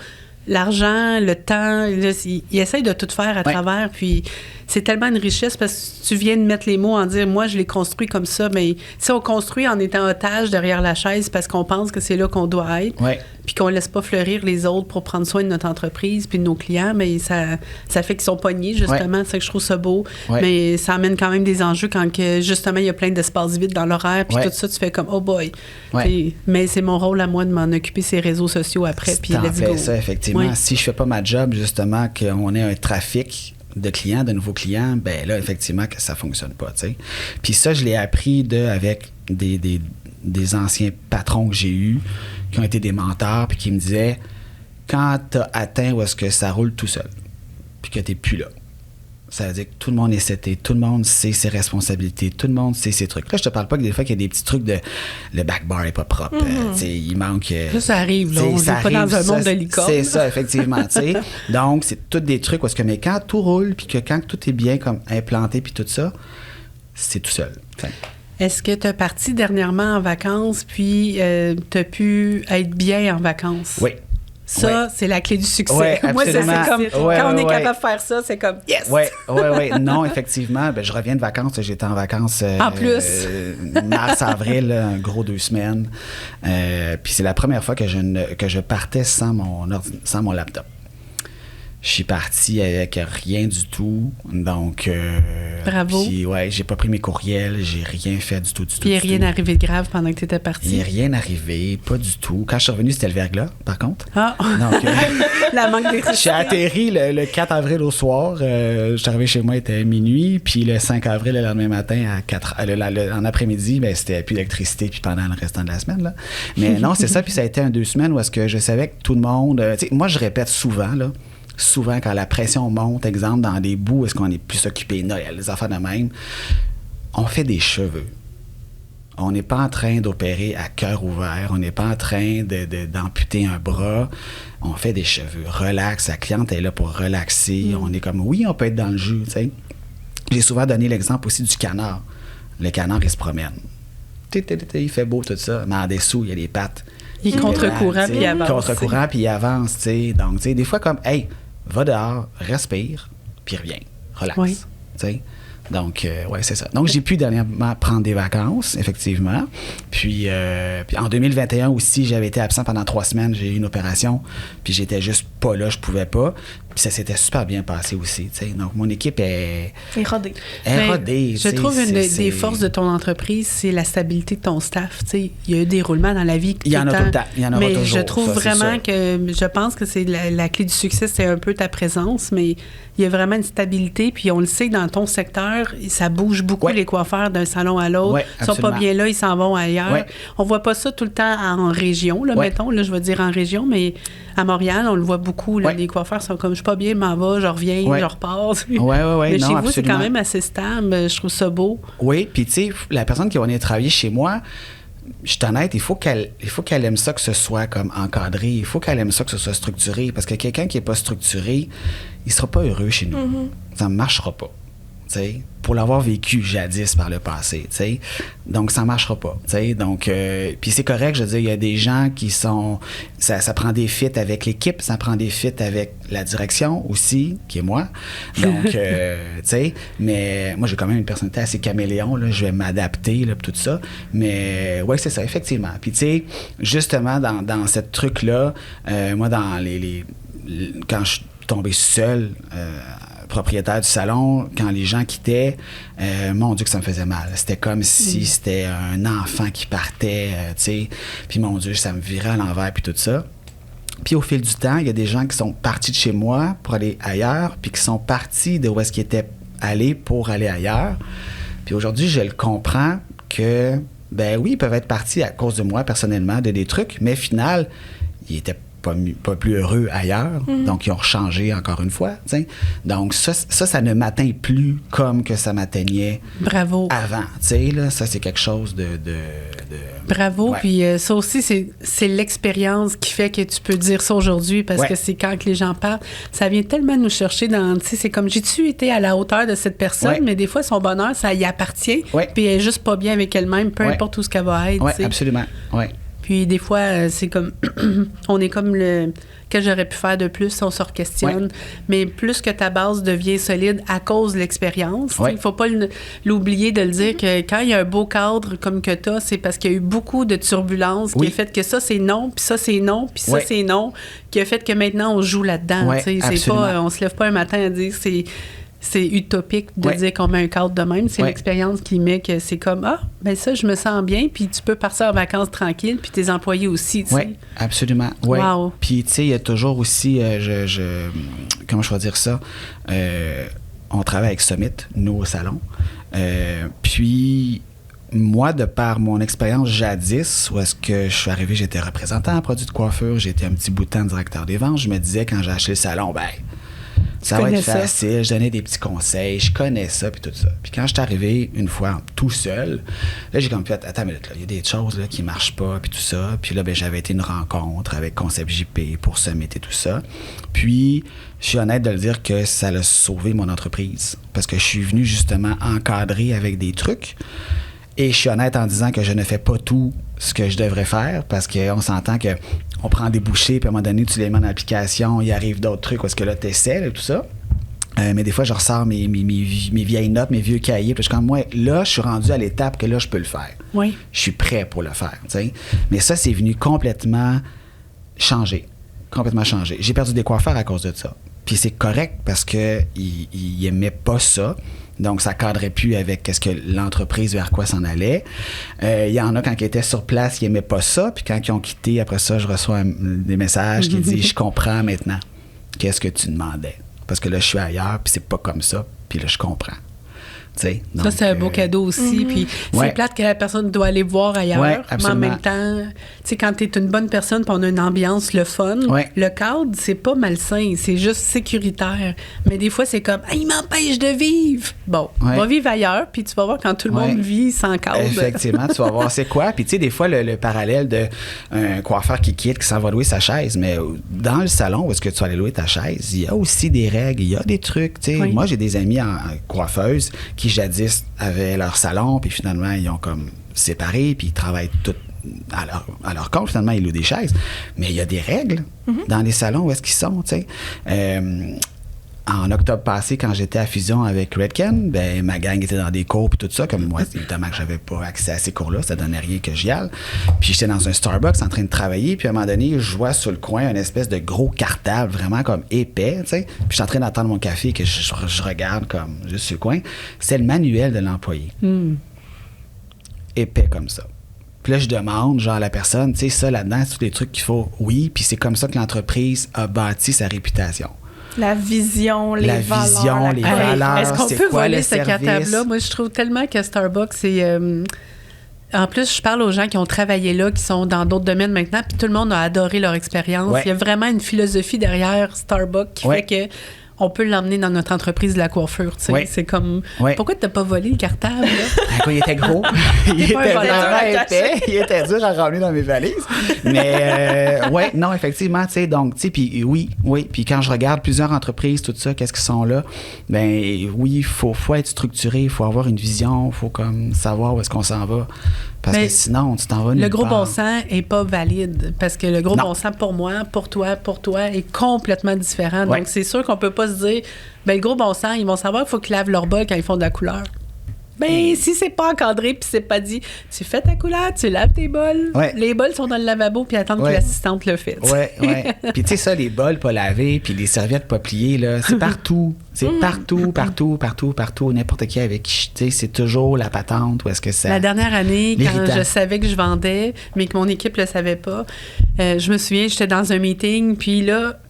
L'argent, le temps, là, ils essayent de tout faire à travers, puis c'est tellement une richesse parce que tu viens de mettre les mots en dire, moi, je l'ai construit comme ça, mais si on construit en étant otage derrière la chaise parce qu'on pense que c'est là qu'on doit être, puis qu'on laisse pas fleurir les autres pour prendre soin de notre entreprise puis de nos clients, mais ça fait qu'ils sont pognés, justement, c'est ça que je trouve ça beau, mais ça amène quand même des enjeux quand que, justement, il y a plein d'espaces vides dans l'horaire, puis tout ça, tu fais comme, oh boy, mais c'est mon rôle à moi de m'en occuper ces réseaux sociaux après, puis let's go. Ça, effectivement. Si je fais pas ma job, justement, qu'on ait un trafic de clients, de nouveaux clients, ben là, effectivement, que ça fonctionne pas, tu sais. Puis ça, je l'ai appris avec des anciens patrons que j'ai eus, qui ont été des mentors, puis qui me disaient, quand t'as atteint où est-ce que ça roule tout seul, puis que t'es plus là, Ça veut dire que tout le monde est seté, tout le monde sait ses responsabilités, tout le monde sait ses trucs. Là, je te parle pas que des fois qu'il y a des petits trucs de le backbar est pas propre, il manque... ça arrive, là, on n'est pas dans un monde de licorne. C'est ça, effectivement, tu sais. Donc, c'est tous des trucs, parce que, mais quand tout roule, puis que quand tout est bien comme implanté, puis tout ça, c'est tout seul. Enfin, est-ce que tu as parti dernièrement en vacances, puis tu as pu être bien en vacances? Oui. Ça, c'est la clé du succès. Ouais, moi, c'est comme, quand on est capable de faire ça, c'est comme « yes! » Oui. Non, effectivement, je reviens de vacances. J'étais en vacances en plus. Mars, avril, un gros 2 semaines. Puis c'est la première fois que je partais sans mon laptop. Je suis parti avec rien du tout. Donc, bravo. Puis, j'ai pas pris mes courriels, j'ai rien fait du tout. Puis, il n'y a rien arrivé de grave pendant que tu étais parti? Il n'y a rien arrivé, pas du tout. Quand je suis revenu, c'était le verglas, par contre. Ah! Donc, la manque d'électricité. Je suis atterri le 4 avril au soir. Je suis arrivé chez moi, il était minuit. Puis le 5 avril, le lendemain matin, en après-midi, c'était plus d'électricité, puis pendant le restant de la semaine. Là. Mais non, c'est ça. Puis ça a été 2 semaines où est-ce que je savais que tout le monde... moi, je répète souvent, là. Souvent, quand la pression monte, exemple, dans des bouts, est-ce qu'on est plus occupé? Non, il y a les affaires de même. On fait des cheveux. On n'est pas en train d'opérer à cœur ouvert. On n'est pas en train d'amputer un bras. On fait des cheveux. Relax. La cliente est là pour relaxer. On est comme, oui, on peut être dans le jus, tu sais. J'ai souvent donné l'exemple aussi du canard. Le canard, il se promène. Il fait beau, tout ça. Mais en dessous, il y a les pattes. Il est contre-courant, puis il avance. Contre-courant, puis il avance, tu sais. Donc, tu sais, des fois, comme, hey, va dehors, respire, puis reviens. Relax. Oui. Tu sais. Donc, c'est ça. Donc, j'ai pu dernièrement prendre des vacances, effectivement. Puis en 2021 aussi, j'avais été absent pendant 3 semaines. J'ai eu une opération, puis j'étais juste pas là, je pouvais pas. Puis ça s'était super bien passé aussi, tu sais. Donc, mon équipe est rodée. Je trouve une des forces de ton entreprise, c'est la stabilité de ton staff, tu sais. Il y a eu des roulements dans la vie. Il y en a tout le temps. Il y en aura toujours. Mais je trouve vraiment que, je pense que c'est la clé du succès, c'est un peu ta présence, mais il y a vraiment une stabilité, puis on le sait, dans ton secteur, ça bouge beaucoup, les coiffeurs d'un salon à l'autre. Ils sont pas bien là, ils s'en vont ailleurs. On voit pas ça tout le temps en région, là, mettons, là, je vais dire en région, mais à Montréal, on le voit beaucoup, là, les coiffeurs sont comme, je suis pas bien, je m'en vais, je reviens, je repars. Mais chez vous, c'est quand même assez stable, je trouve ça beau. Oui, puis tu sais, la personne qui va venir travailler chez moi, je suis honnête, il faut qu'elle aime ça que ce soit comme encadré, il faut qu'elle aime ça que ce soit structuré, parce que quelqu'un qui n'est pas structuré, il sera pas heureux chez nous. Ça ne marchera pas. T'sais, pour l'avoir vécu jadis par le passé, t'sais. Donc ça marchera pas, t'sais. Donc puis c'est correct, je veux dire, il y a des gens qui sont, ça prend des fits avec l'équipe, ça prend des fits avec la direction aussi, qui est moi. Donc t'sais, mais moi j'ai quand même une personnalité assez caméléon, là, je vais m'adapter là, tout ça, mais ouais, c'est ça, effectivement. Puis tu sais, justement dans cette truc là, moi dans quand je suis tombé seul, propriétaire du salon, quand les gens quittaient, mon Dieu que ça me faisait mal. C'était comme si c'était un enfant qui partait, tu sais. Puis mon Dieu, ça me virait à l'envers, puis tout ça. Puis au fil du temps, il y a des gens qui sont partis de chez moi pour aller ailleurs, puis qui sont partis de où est-ce qu'ils étaient allés pour aller ailleurs. Puis aujourd'hui, je le comprends que, ben oui, ils peuvent être partis à cause de moi, personnellement, de des trucs, mais au final, ils étaient pas plus heureux ailleurs. Donc, ils ont changé encore une fois. T'sais. Donc, ça ne m'atteint plus comme que ça m'atteignait avant. Là, ça, c'est quelque chose de Bravo. Ouais. Puis ça aussi, c'est l'expérience qui fait que tu peux dire ça aujourd'hui, parce que c'est quand que les gens parlent, ça vient tellement nous chercher dans... Tu sais, c'est comme, j'ai-tu été à la hauteur de cette personne, mais des fois, son bonheur, ça y appartient, puis elle est juste pas bien avec elle-même, peu importe où ce qu'elle va être. Oui, absolument. Ouais. Puis des fois, c'est comme... on est comme le... que j'aurais pu faire de plus, on se re-questionne. Mais plus que ta base devient solide à cause de l'expérience. Il ne faut pas l'oublier de le dire que quand il y a un beau cadre comme que tu as, c'est parce qu'il y a eu beaucoup de turbulences qui a fait que ça, c'est non, puis ça, c'est non, puis ça, c'est non, qui a fait que maintenant, on joue là-dedans. C'est pas, on se lève pas un matin à dire c'est utopique de dire qu'on met un cadre de même. C'est l'expérience qui met que c'est comme, ben ça, je me sens bien, puis tu peux partir en vacances tranquille, puis tes employés aussi, tu sais. Oui, absolument. Ouais. Wow. Puis, tu sais, il y a toujours aussi, comment je vais dire ça, on travaille avec Summit, nous, au salon. Puis, moi, de par mon expérience jadis, où est-ce que je suis arrivé, j'étais représentant en produits de coiffure, j'étais un petit bout de temps directeur des ventes, je me disais, quand j'ai acheté le salon, ben... Ça va être facile. Je donnais des petits conseils. Je connais ça, puis tout ça. Puis quand je suis arrivé, une fois, tout seul, là, j'ai comme fait, attends une minute, il y a des choses là, qui ne marchent pas, puis tout ça. Puis là, j'avais été une rencontre avec Concept JP pour Summit et tout ça. Puis, je suis honnête de le dire que ça a sauvé mon entreprise. Parce que je suis venu justement encadrer avec des trucs. Et je suis honnête en disant que je ne fais pas tout ce que je devrais faire parce qu'on s'entend qu'on prend des bouchées, puis à un moment donné, tu les mets en application, il arrive d'autres trucs parce que là, tu essaies, tout ça. Mais des fois, je ressors mes vieilles notes, mes vieux cahiers, puis je suis comme, moi, là, je suis rendu à l'étape que là, je peux le faire. Oui. Je suis prêt pour le faire, tu sais. Mais ça, c'est venu complètement changer. Complètement changer. J'ai perdu des coiffeurs à cause de ça. Puis c'est correct parce qu'ils n'aimaient pas ça. Donc, ça ne cadrait plus avec ce que l'entreprise vers quoi s'en allait. Il y en a, quand ils étaient sur place, ils n'aimaient pas ça. Puis quand ils ont quitté, après ça, je reçois des messages qui disent « Je comprends maintenant. Qu'est-ce que tu demandais? Parce que là, je suis ailleurs, puis c'est pas comme ça. Puis là, je comprends. » Donc, ça, c'est un beau cadeau aussi. Puis c'est plate que la personne doit aller voir ailleurs. Ouais, mais en même temps, quand tu es une bonne personne puis on a une ambiance, le fun, le cadre, c'est pas malsain. C'est juste sécuritaire. Mais des fois, c'est comme « il m'empêche de vivre. » Bon, va vivre ailleurs, puis tu vas voir quand tout le monde vit sans cadre. Effectivement, tu vas voir c'est quoi. Puis tu sais, des fois, le parallèle d'un coiffeur qui quitte, qui s'en va louer sa chaise. Mais dans le salon où est-ce que tu vas aller louer ta chaise, il y a aussi des règles, il y a des trucs. Moi, j'ai des amis en coiffeuses qui jadis avaient leur salon, puis finalement, ils ont comme séparé, puis ils travaillent tout à leur compte. Finalement, ils louent des chaises. Mais il y a des règles dans les salons où est-ce qu'ils sont, tu sais. En octobre passé, quand j'étais à Fusion avec Redken, ma gang était dans des cours et tout ça. Comme moi, évidemment que j'avais pas accès à ces cours-là, ça donnait rien que j'y aille. Puis j'étais dans un Starbucks en train de travailler, puis à un moment donné, je vois sur le coin une espèce de gros cartable, vraiment comme épais, tu sais. Puis je suis en train d'attendre mon café que je regarde comme juste sur le coin. C'est le manuel de l'employé. Épais comme ça. Puis là, je demande, genre, à la personne, tu sais, ça là-dedans, c'est tous les trucs qu'il faut. Oui, puis c'est comme ça que l'entreprise a bâti sa réputation. La vision, les valeurs. Est-ce qu'on peut voler ce cartable-là? Moi, je trouve tellement que Starbucks, c'est... En plus, je parle aux gens qui ont travaillé là, qui sont dans d'autres domaines maintenant, puis tout le monde a adoré leur expérience. Il y a vraiment une philosophie derrière Starbucks qui fait que on peut l'emmener dans notre entreprise de la coiffure, tu sais. C'est comme... Pourquoi t'as pas volé le cartable, là? Quand il était gros. Il était vraiment épais. Il était dur à ramener dans mes valises. Mais, non, effectivement, tu sais, donc, tu sais, puis oui. Puis quand je regarde plusieurs entreprises, tout ça, qu'est-ce qu'ils sont là? Il faut être structuré, il faut avoir une vision, il faut comme savoir où est-ce qu'on s'en va. Parce que sinon, tu t'en vas nulle part. Le gros bon sens n'est pas valide. Parce que le gros bon sens, pour moi, pour toi, est complètement différent. Donc, c'est sûr qu'on peut pas se dire, le gros bon sens, ils vont savoir qu'il faut qu'ils lavent leur bol quand ils font de la couleur. Si c'est pas encadré puis c'est pas dit, tu fais ta couleur, tu laves tes bols. Les bols sont dans le lavabo puis attendent que l'assistante le fasse. Puis tu sais ça, les bols pas lavés puis les serviettes pas pliées, là, c'est partout. C'est partout. N'importe qui avec qui, tu sais, c'est toujours la patente ou est-ce que ça... La dernière année, quand je savais que je vendais, mais que mon équipe le savait pas, je me souviens, j'étais dans un meeting puis là,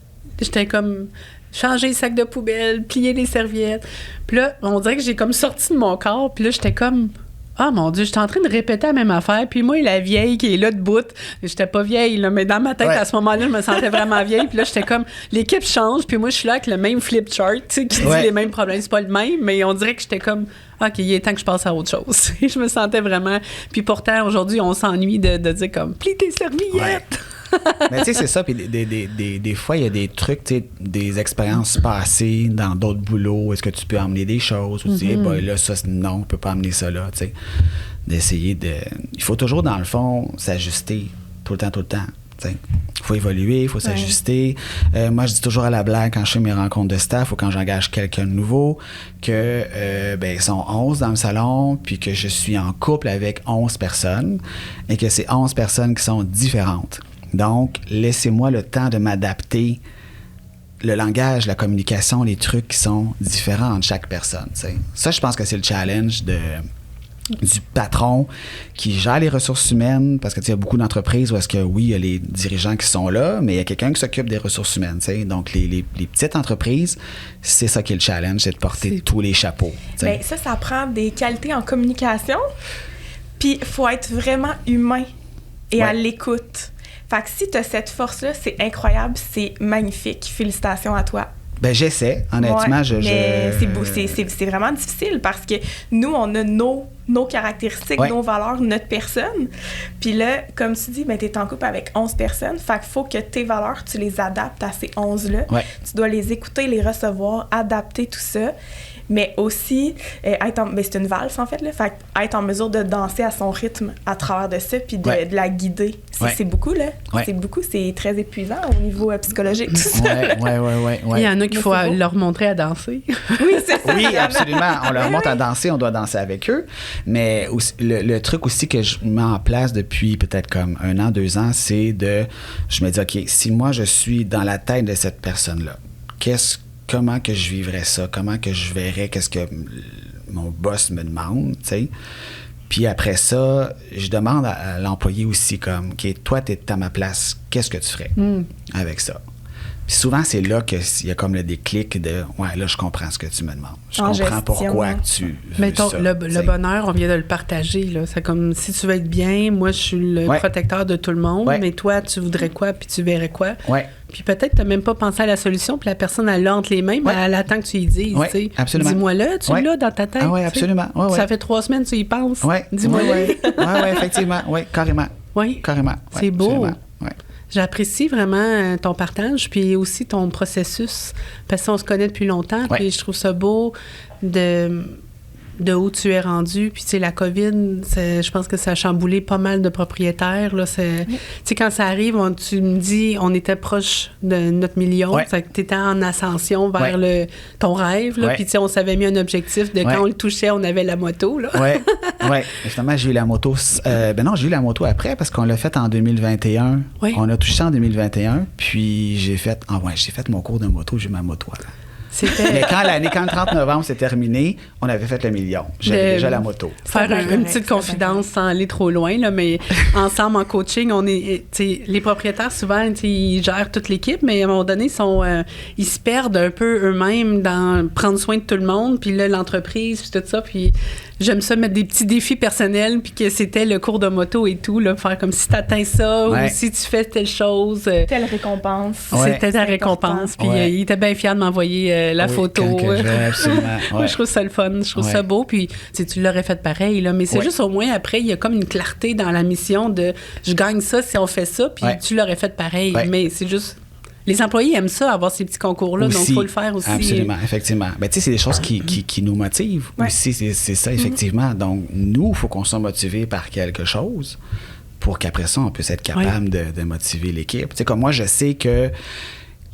j'étais comme... changer les sacs de poubelle, plier les serviettes. Puis là, on dirait que j'ai comme sorti de mon corps. Puis là, j'étais comme... Ah, mon Dieu, j'étais en train de répéter la même affaire. Puis moi, la vieille qui est là debout, j'étais pas vieille, là, mais dans ma tête, à ce moment-là, je me sentais vraiment vieille. Puis là, j'étais comme... L'équipe change, puis moi, je suis là avec le même flip chart, tu sais, qui dit les mêmes problèmes. C'est pas le même, mais on dirait que j'étais comme... OK, il est temps que je passe à autre chose. Je me sentais vraiment... Puis pourtant, aujourd'hui, on s'ennuie de dire comme... Plie tes serviettes! Mais tu sais, c'est ça. Puis des fois, il y a des trucs, tu sais, des expériences passées dans d'autres boulots. Est-ce que tu peux emmener des choses? Ou tu dis, là, ça, non, on peut pas emmener ça là, tu sais. D'essayer de... Il faut toujours, dans le fond, s'ajuster tout le temps. Il faut évoluer, il faut s'ajuster. Moi, je dis toujours à la blague, quand je fais mes rencontres de staff ou quand j'engage quelqu'un de nouveau, que ils sont 11 dans le salon, puis que je suis en couple avec 11 personnes et que c'est 11 personnes qui sont différentes. Donc, laissez-moi le temps de m'adapter. Le langage, la communication, les trucs qui sont différents entre chaque personne. T'sais. Ça, je pense que c'est le challenge du patron qui gère les ressources humaines, parce que il y a beaucoup d'entreprises où est-ce que, oui, il y a les dirigeants qui sont là, mais il y a quelqu'un qui s'occupe des ressources humaines. T'sais. Donc, les petites entreprises, c'est ça qui est le challenge, c'est de porter tous les chapeaux. Bien, ça prend des qualités en communication, puis il faut être vraiment humain et à l'écoute. Fait que si tu as cette force-là, c'est incroyable, c'est magnifique. Félicitations à toi. Ben, j'essaie, honnêtement. Mais c'est vraiment difficile parce que nous, on a nos caractéristiques, nos valeurs, notre personne. Puis là, comme tu dis, ben, tu es en couple avec 11 personnes. Fait qu'il faut que tes valeurs, tu les adaptes à ces 11-là. Ouais. Tu dois les écouter, les recevoir, adapter tout ça. Mais aussi, c'est une valse, en fait, là. Fait être en mesure de danser à son rythme à travers de ça, puis de la guider. C'est beaucoup, là. Ouais. C'est beaucoup, c'est très épuisant au niveau psychologique, tout ça. Ouais. Il y en a qu'il faut leur montrer à danser. Oui, c'est ça. Oui, absolument. On leur montre à danser, on doit danser avec eux. Mais aussi, le truc aussi que je mets en place depuis peut-être comme 1 an, 2 ans, c'est je me dis, OK, si moi je suis dans la tête de cette personne-là, comment que je vivrais ça? Comment que je verrais qu'est-ce que mon boss me demande, tu sais? Puis après ça, je demande à l'employé aussi comme, OK, toi, tu es à ma place, qu'est-ce que tu ferais avec ça? Puis souvent, c'est là qu'il y a comme le déclic de « Ouais, là, je comprends ce que tu me demandes. Je comprends pourquoi que tu veux Mettons, ça. » le bonheur, on vient de le partager. Là. C'est comme, si tu veux être bien, moi, je suis le protecteur de tout le monde, mais toi, tu voudrais quoi, puis tu verrais quoi. Ouais. Puis peut-être que tu n'as même pas pensé à la solution, puis la personne, elle l'a entre les mains, mais elle attend que tu y dises. Oui, absolument. Dis-moi-là, tu l'as dans ta tête. Ah oui, absolument. Ça fait 3 semaines que tu y penses. Oui, dis-moi-là. Oui, effectivement. Oui, carrément. Oui. Carrément. C'est beau. Ouais. J'apprécie vraiment ton partage, puis aussi ton processus, parce qu'on se connaît depuis longtemps, puis je trouve ça beau de où tu es rendu. Puis, tu sais, la COVID, je pense que ça a chamboulé pas mal de propriétaires. Là, tu sais, quand ça arrive, tu me dis, on était proche de notre million. Tu étais en ascension vers ton rêve. Là, puis, tu sais, on s'avait mis un objectif de quand on le touchait, on avait la moto. Oui. Justement, j'ai eu la moto. J'ai eu la moto après parce qu'on l'a fait en 2021. On a touché en 2021. Puis, j'ai fait mon cours de moto. J'ai eu ma moto là. Mais quand le 30 novembre s'est terminé, on avait fait le million. J'avais déjà la moto. Faire une petite confidence sans aller trop loin, là, mais ensemble en coaching, les propriétaires souvent, ils gèrent toute l'équipe, mais à un moment donné, ils se perdent un peu eux-mêmes dans prendre soin de tout le monde, puis là, l'entreprise, puis tout ça, puis j'aime ça mettre des petits défis personnels, puis que c'était le cours de moto et tout, là, faire comme si t'atteins ça, ou si tu fais telle chose. Telle récompense. C'était ta récompense, puis il était bien fier de m'envoyer la photo. Absolument. Moi, je trouve ça le fun, je trouve ça beau, puis tu l'aurais fait pareil, là, mais c'est juste au moins après, il y a comme une clarté dans la mission de je gagne ça si on fait ça, puis tu l'aurais fait pareil, mais c'est juste... Les employés aiment ça, avoir ces petits concours-là, donc il faut le faire aussi. Absolument, effectivement. Ben, tu sais, c'est des choses qui nous motivent aussi, c'est ça, effectivement. Donc, nous, il faut qu'on soit motivés par quelque chose pour qu'après ça, on puisse être capable de motiver l'équipe. Tu sais, comme moi, je sais que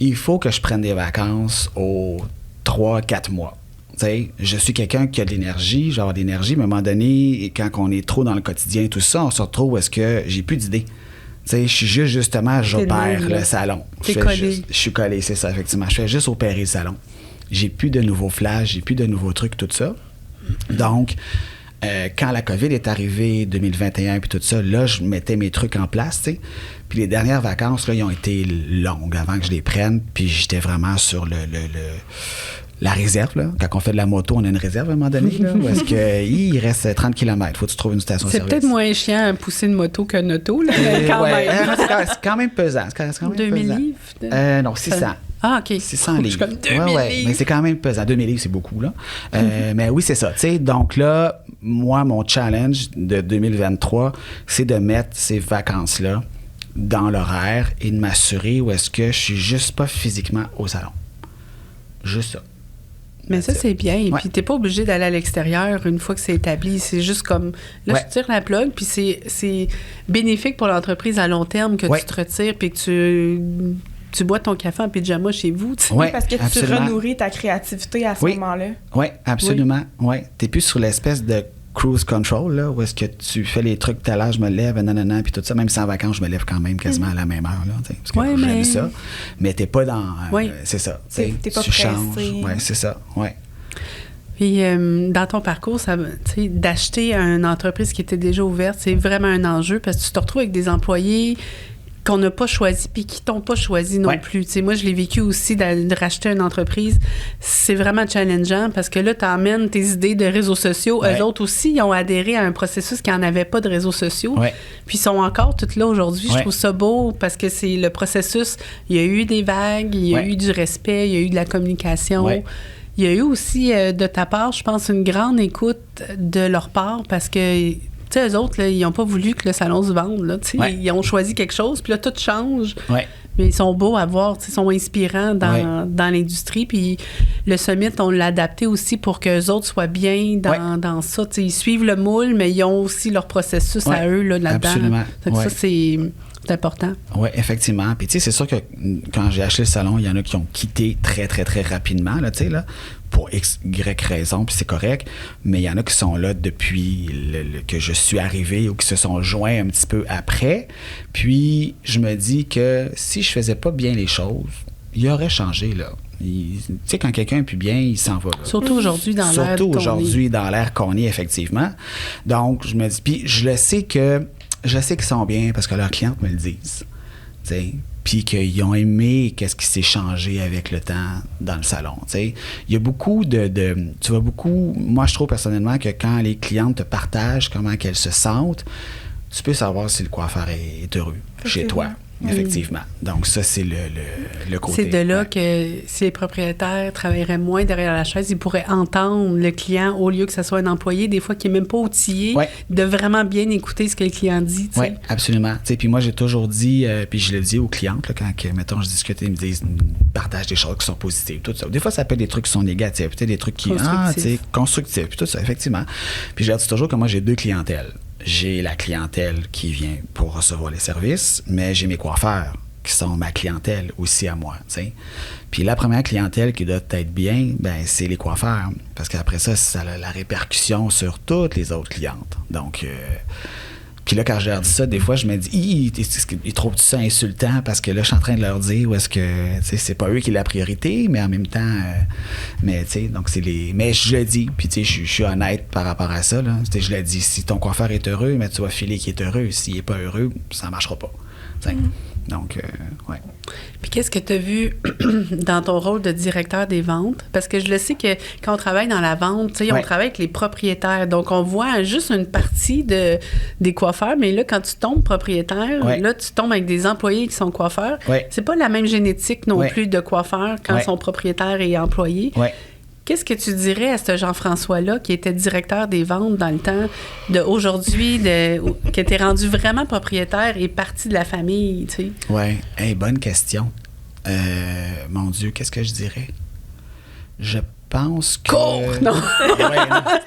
il faut que je prenne des vacances aux 3-4 mois. T'sais, je suis quelqu'un qui a de l'énergie, genre d'énergie, mais à un moment donné, quand on est trop dans le quotidien et tout ça, on se retrouve où est-ce que j'ai plus d'idées. Je suis justement, j'opère le salon. T'es collé. Je suis collé, c'est ça, effectivement. Je fais juste opérer le salon. J'ai plus de nouveaux flashs, j'ai plus de nouveaux trucs, tout ça. Donc, quand la COVID est arrivée, 2021, puis tout ça, là, je mettais mes trucs en place, tu sais. Puis les dernières vacances, là, ils ont été longues avant que je les prenne, puis j'étais vraiment sur la réserve, là. Quand on fait de la moto, on a une réserve à un moment donné, là, où est-ce qu'il reste 30 km. Faut que tu trouves une station-service. C'est peut-être moins chiant à pousser une moto qu'un auto, là, mais quand même. C'est quand même pesant. C'est quand même 2000 pesant. livres? Non, 600. Ah, OK. 600 livres. Comme 2000 livres. Mais c'est quand même pesant. 2000 livres, c'est beaucoup, là. Mais oui, c'est ça. Tu sais, donc là, moi, mon challenge de 2023, c'est de mettre ces vacances-là dans l'horaire et de m'assurer où est-ce que je suis juste pas physiquement au salon. Juste ça. Mais ça, c'est bien. Puis t'es pas obligé d'aller à l'extérieur une fois que c'est établi. C'est juste comme, là, je tire la plug, puis c'est bénéfique pour l'entreprise à long terme que tu te retires, puis que tu bois ton café en pyjama chez vous. Oui, parce que tu renourris ta créativité à ce moment-là. Oui, absolument. Oui. T'es plus sur l'espèce de cruise control, là, où est-ce que tu fais les trucs, tout à l'heure, je me lève, nanana, puis tout ça, même sans vacances, je me lève quand même quasiment à la même heure, là, parce que j'aime ça. Mais t'es pas dans... c'est ça. T'es pas tu pressé. changes. Oui, c'est ça. Oui. Puis, dans ton parcours, d'acheter une entreprise qui était déjà ouverte, c'est vraiment un enjeu parce que tu te retrouves avec des employés qu'on n'a pas choisi puis qui t'ont pas choisi non plus. Tu sais, moi, je l'ai vécu aussi de racheter une entreprise. C'est vraiment challengeant parce que là, tu emmènes tes idées de réseaux sociaux. Eux autres aussi, ils ont adhéré à un processus qui n'en avait pas de réseaux sociaux. Puis ils sont encore tous là aujourd'hui. Je trouve ça beau parce que c'est le processus. Il y a eu des vagues, il y a eu du respect, il y a eu de la communication. Il y a eu aussi, de ta part, je pense, une grande écoute de leur part parce que... Tu sais, eux autres, là, ils n'ont pas voulu que le salon se vende. Là, ils ont choisi quelque chose, puis là, tout change. Mais ils sont beaux à voir, ils sont inspirants dans l'industrie. Puis le Summit, on l'a adapté aussi pour qu'eux autres soient bien dans ça. T'sais, ils suivent le moule, mais ils ont aussi leur processus à eux là-dedans. Absolument. Ça, c'est important. Oui, effectivement. Puis tu sais, c'est sûr que quand j'ai acheté le salon, il y en a qui ont quitté très, très, très rapidement, là, tu sais, là, pour X, Y raison, puis c'est correct. Mais il y en a qui sont là depuis que je suis arrivé ou qui se sont joints un petit peu après. Puis je me dis que si je faisais pas bien les choses, il aurait changé, là. Tu sais, quand quelqu'un est plus bien, il s'en va. Là. Surtout aujourd'hui dans l'ère Surtout aujourd'hui dans l'ère qu'on est, effectivement. Donc, je me dis... Puis je sais qu'ils sont bien parce que leurs clientes me le disent. Tu sais, puis qu'ils ont aimé qu'est-ce qui s'est changé avec le temps dans le salon. Il y a beaucoup tu vois beaucoup... Moi, je trouve personnellement que quand les clientes te partagent comment qu'elles se sentent, tu peux savoir si le coiffeur est heureux chez toi. Effectivement. Donc, ça, c'est le côté. C'est de là que si les propriétaires travailleraient moins derrière la chaise, ils pourraient entendre le client au lieu que ce soit un employé, des fois qui n'est même pas outillé, de vraiment bien écouter ce que le client dit. Oui, absolument. Puis moi, j'ai toujours dit, puis je le dis aux clientes, là, quand, mettons, je discute, ils me disent, partage des choses qui sont positives, tout ça. Des fois, ça peut être des trucs qui sont négatifs, peut-être des trucs qui constructifs, puis tout ça, effectivement. Puis je leur dis toujours que moi, j'ai deux clientèles. J'ai la clientèle qui vient pour recevoir les services, mais j'ai mes coiffeurs qui sont ma clientèle aussi à moi. T'sais. Puis la première clientèle qui doit être bien, c'est les coiffeurs. Parce qu'après ça a la répercussion sur toutes les autres clientes. Donc, puis là, quand je leur dis ça, des fois, je me dis, ils trouvent ça insultant parce que là, je suis en train de leur dire où est-ce que, c'est pas eux qui sont la priorité, mais en même temps, mais tu sais, donc c'est les. Mais je le dis, puis tu sais, je suis honnête par rapport à ça, là. Je le dis, si ton coiffeur est heureux, mais tu vas filer qu'il est heureux. S'il est pas heureux, ça marchera pas. Donc, ouais. Puis qu'est-ce que tu as vu dans ton rôle de directeur des ventes? Parce que je le sais que quand on travaille dans la vente, on travaille avec les propriétaires. Donc, on voit juste une partie des coiffeurs. Mais là, quand tu tombes propriétaire, là, tu tombes avec des employés qui sont coiffeurs. C'est pas la même génétique non plus de coiffeurs quand son propriétaire est employé. Qu'est-ce que tu dirais à ce Jean-François-là qui était directeur des ventes dans le temps d'aujourd'hui, qui était rendu vraiment propriétaire et parti de la famille, tu sais? Oui. Hey, bonne question. Mon Dieu, qu'est-ce que je dirais? Je pense que... Cours! Non!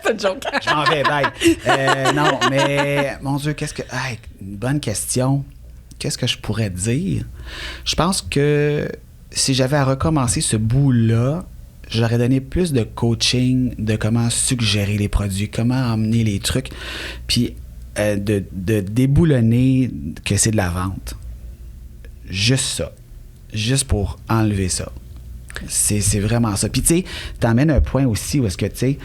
C'est un joke. Je m'en vais, bye. Non, mais mon Dieu, qu'est-ce que... Hey, une bonne question. Qu'est-ce que je pourrais dire? Je pense que si j'avais à recommencer ce bout-là, j'aurais donné plus de coaching de comment suggérer les produits, comment emmener les trucs, puis de déboulonner que c'est de la vente. Juste ça. Juste pour enlever ça. C'est vraiment ça. Puis tu sais, t'emmènes un point aussi où est-ce que, tu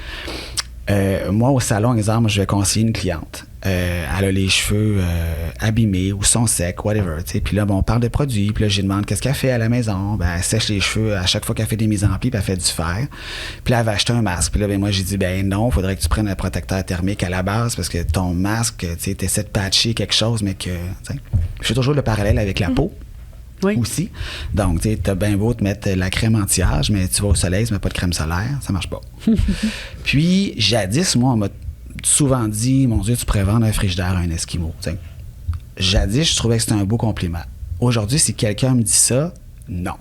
sais, moi au salon, exemple, je vais conseiller une cliente. Elle a les cheveux abîmés ou sont secs, whatever. T'sais. Puis là, on parle de produits. Puis là, je lui demande qu'est-ce qu'elle fait à la maison. Elle sèche les cheveux à chaque fois qu'elle fait des mises en pli, puis elle fait du fer. Puis là, elle va acheter un masque. Puis là, moi, j'ai dit, non, il faudrait que tu prennes un protecteur thermique à la base parce que ton masque, tu essaies de patcher quelque chose, mais que. Je fais toujours le parallèle avec la peau. Aussi. Donc, tu sais, t'as bien beau te mettre la crème anti-âge, mais tu vas au soleil, tu mets pas de crème solaire, ça marche pas. Puis, jadis, moi, on m'a souvent dit, mon Dieu, tu pourrais vendre un frigidaire à un Esquimau. T'sais. Jadis, je trouvais que c'était un beau compliment. Aujourd'hui, si quelqu'un me dit ça, non.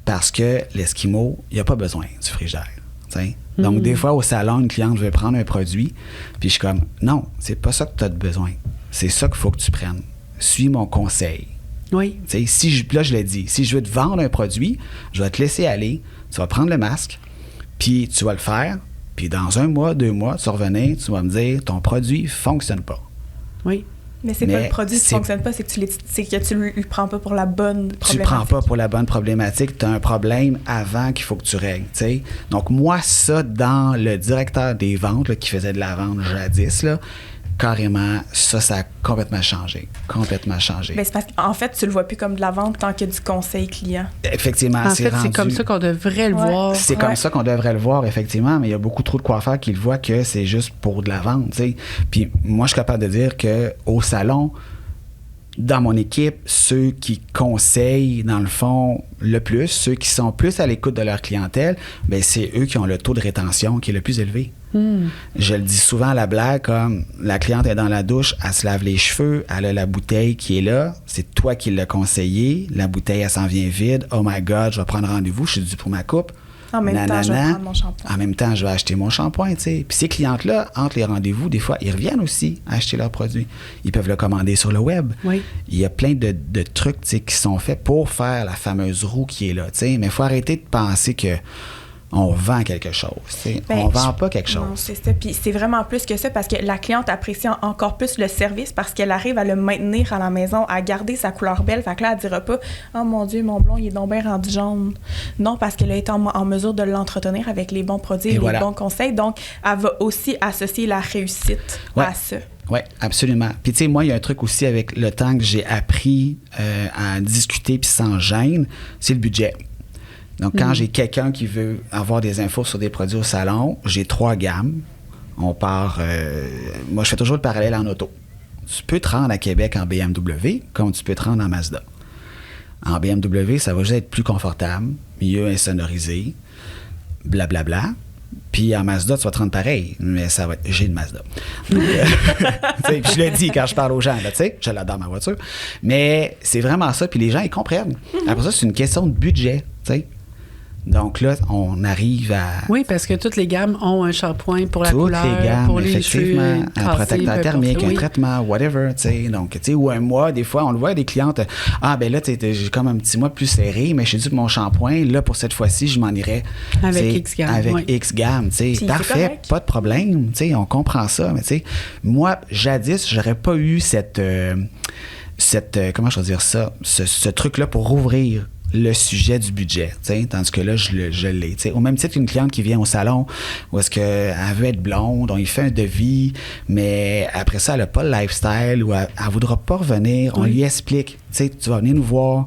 Parce que l'Esquimau, il n'y a pas besoin du frigidaire. T'sais. Donc, des fois, au salon, une cliente veut prendre un produit, puis je suis comme, non, c'est pas ça que tu as besoin. C'est ça qu'il faut que tu prennes. Suis mon conseil. Oui. Là, je l'ai dit, si je veux te vendre un produit, je vais te laisser aller, tu vas prendre le masque, puis tu vas le faire, puis dans 1 mois, 2 mois, tu vas revenir, tu vas me dire, ton produit ne fonctionne pas. Oui. Mais c'est pas le produit qui ne fonctionne pas, c'est que tu le prends pas pour la bonne problématique. Tu le prends pas pour la bonne problématique, tu as un problème avant qu'il faut que tu règles. T'sais. Donc moi, ça, dans le directeur des ventes là, qui faisait de la vente jadis, là, carrément, ça a complètement changé. Complètement changé. Ben, c'est parce qu'en fait, tu le vois plus comme de la vente tant qu'il y a du conseil client. Effectivement, en fait, c'est comme ça qu'on devrait le voir. C'est comme ça qu'on devrait le voir, effectivement, mais il y a beaucoup trop de coiffeurs qui le voient que c'est juste pour de la vente, tu sais. Puis moi, je suis capable de dire qu'au salon, dans mon équipe, ceux qui conseillent, dans le fond, le plus, ceux qui sont plus à l'écoute de leur clientèle, bien, c'est eux qui ont le taux de rétention qui est le plus élevé. Je le dis souvent à la blague, comme la cliente est dans la douche, elle se lave les cheveux, elle a la bouteille qui est là, c'est toi qui l'as conseillé, la bouteille, elle s'en vient vide, oh my God, je vais prendre rendez-vous, je suis dû pour ma coupe. En même temps, je vais prendre mon shampoing. En même temps, je vais acheter mon shampoing, tu sais. Puis ces clientes-là, entre les rendez-vous, des fois, ils reviennent aussi acheter leurs produits. Ils peuvent le commander sur le web. Oui. Il y a plein de trucs, tu sais, qui sont faits pour faire la fameuse roue qui est là, tu sais. Mais il faut arrêter de penser que on vend quelque chose. Ben, on vend pas quelque chose. Non, c'est ça. Puis c'est vraiment plus que ça parce que la cliente apprécie encore plus le service parce qu'elle arrive à le maintenir à la maison, à garder sa couleur belle. Fait que là, elle dira pas « Oh mon Dieu, mon blond, il est donc bien rendu jaune. » Non, parce qu'elle a été en mesure de l'entretenir avec les bons produits et les bons conseils. Donc, elle va aussi associer la réussite à ça. Oui, absolument. Puis, tu sais, moi, il y a un truc aussi avec le temps que j'ai appris à discuter puis sans gêne, c'est le budget. Donc, quand j'ai quelqu'un qui veut avoir des infos sur des produits au salon, j'ai 3 gammes. On part... moi, je fais toujours le parallèle en auto. Tu peux te rendre à Québec en BMW comme tu peux te rendre en Mazda. En BMW, ça va juste être plus confortable, mieux insonorisé, blablabla. Puis en Mazda, tu vas te rendre pareil, mais ça va être... J'ai une Mazda. Donc, puis je le dis quand je parle aux gens, tu sais, je l'adore ma voiture. Mais c'est vraiment ça, puis les gens, ils comprennent. Après ça, c'est une question de budget, tu sais. Donc là, on arrive à... Oui, parce que toutes les gammes ont un shampoing pour la couleur, toutes les gammes, pour les effectivement, cheveux, un protecteur thermique, un traitement, whatever, tu sais. Donc, tu sais, ou un mois, des fois, on le voit, des clientes, ben là, j'ai comme un petit mois plus serré, mais j'ai dit que mon shampoing, là, pour cette fois-ci, je m'en irais avec X gamme. Avec X gamme, tu sais. Parfait, pas de problème, tu sais, on comprend ça, mais tu sais, moi, jadis, j'aurais pas eu cette comment je vais dire ça, ce truc-là pour rouvrir le sujet du budget, t'sais, tandis que là, je l'ai. T'sais. Au même titre qu'une cliente qui vient au salon où est-ce qu'elle veut être blonde, on lui fait un devis, mais après ça, elle n'a pas le lifestyle ou elle ne voudra pas revenir, on lui explique, tu vas venir nous voir,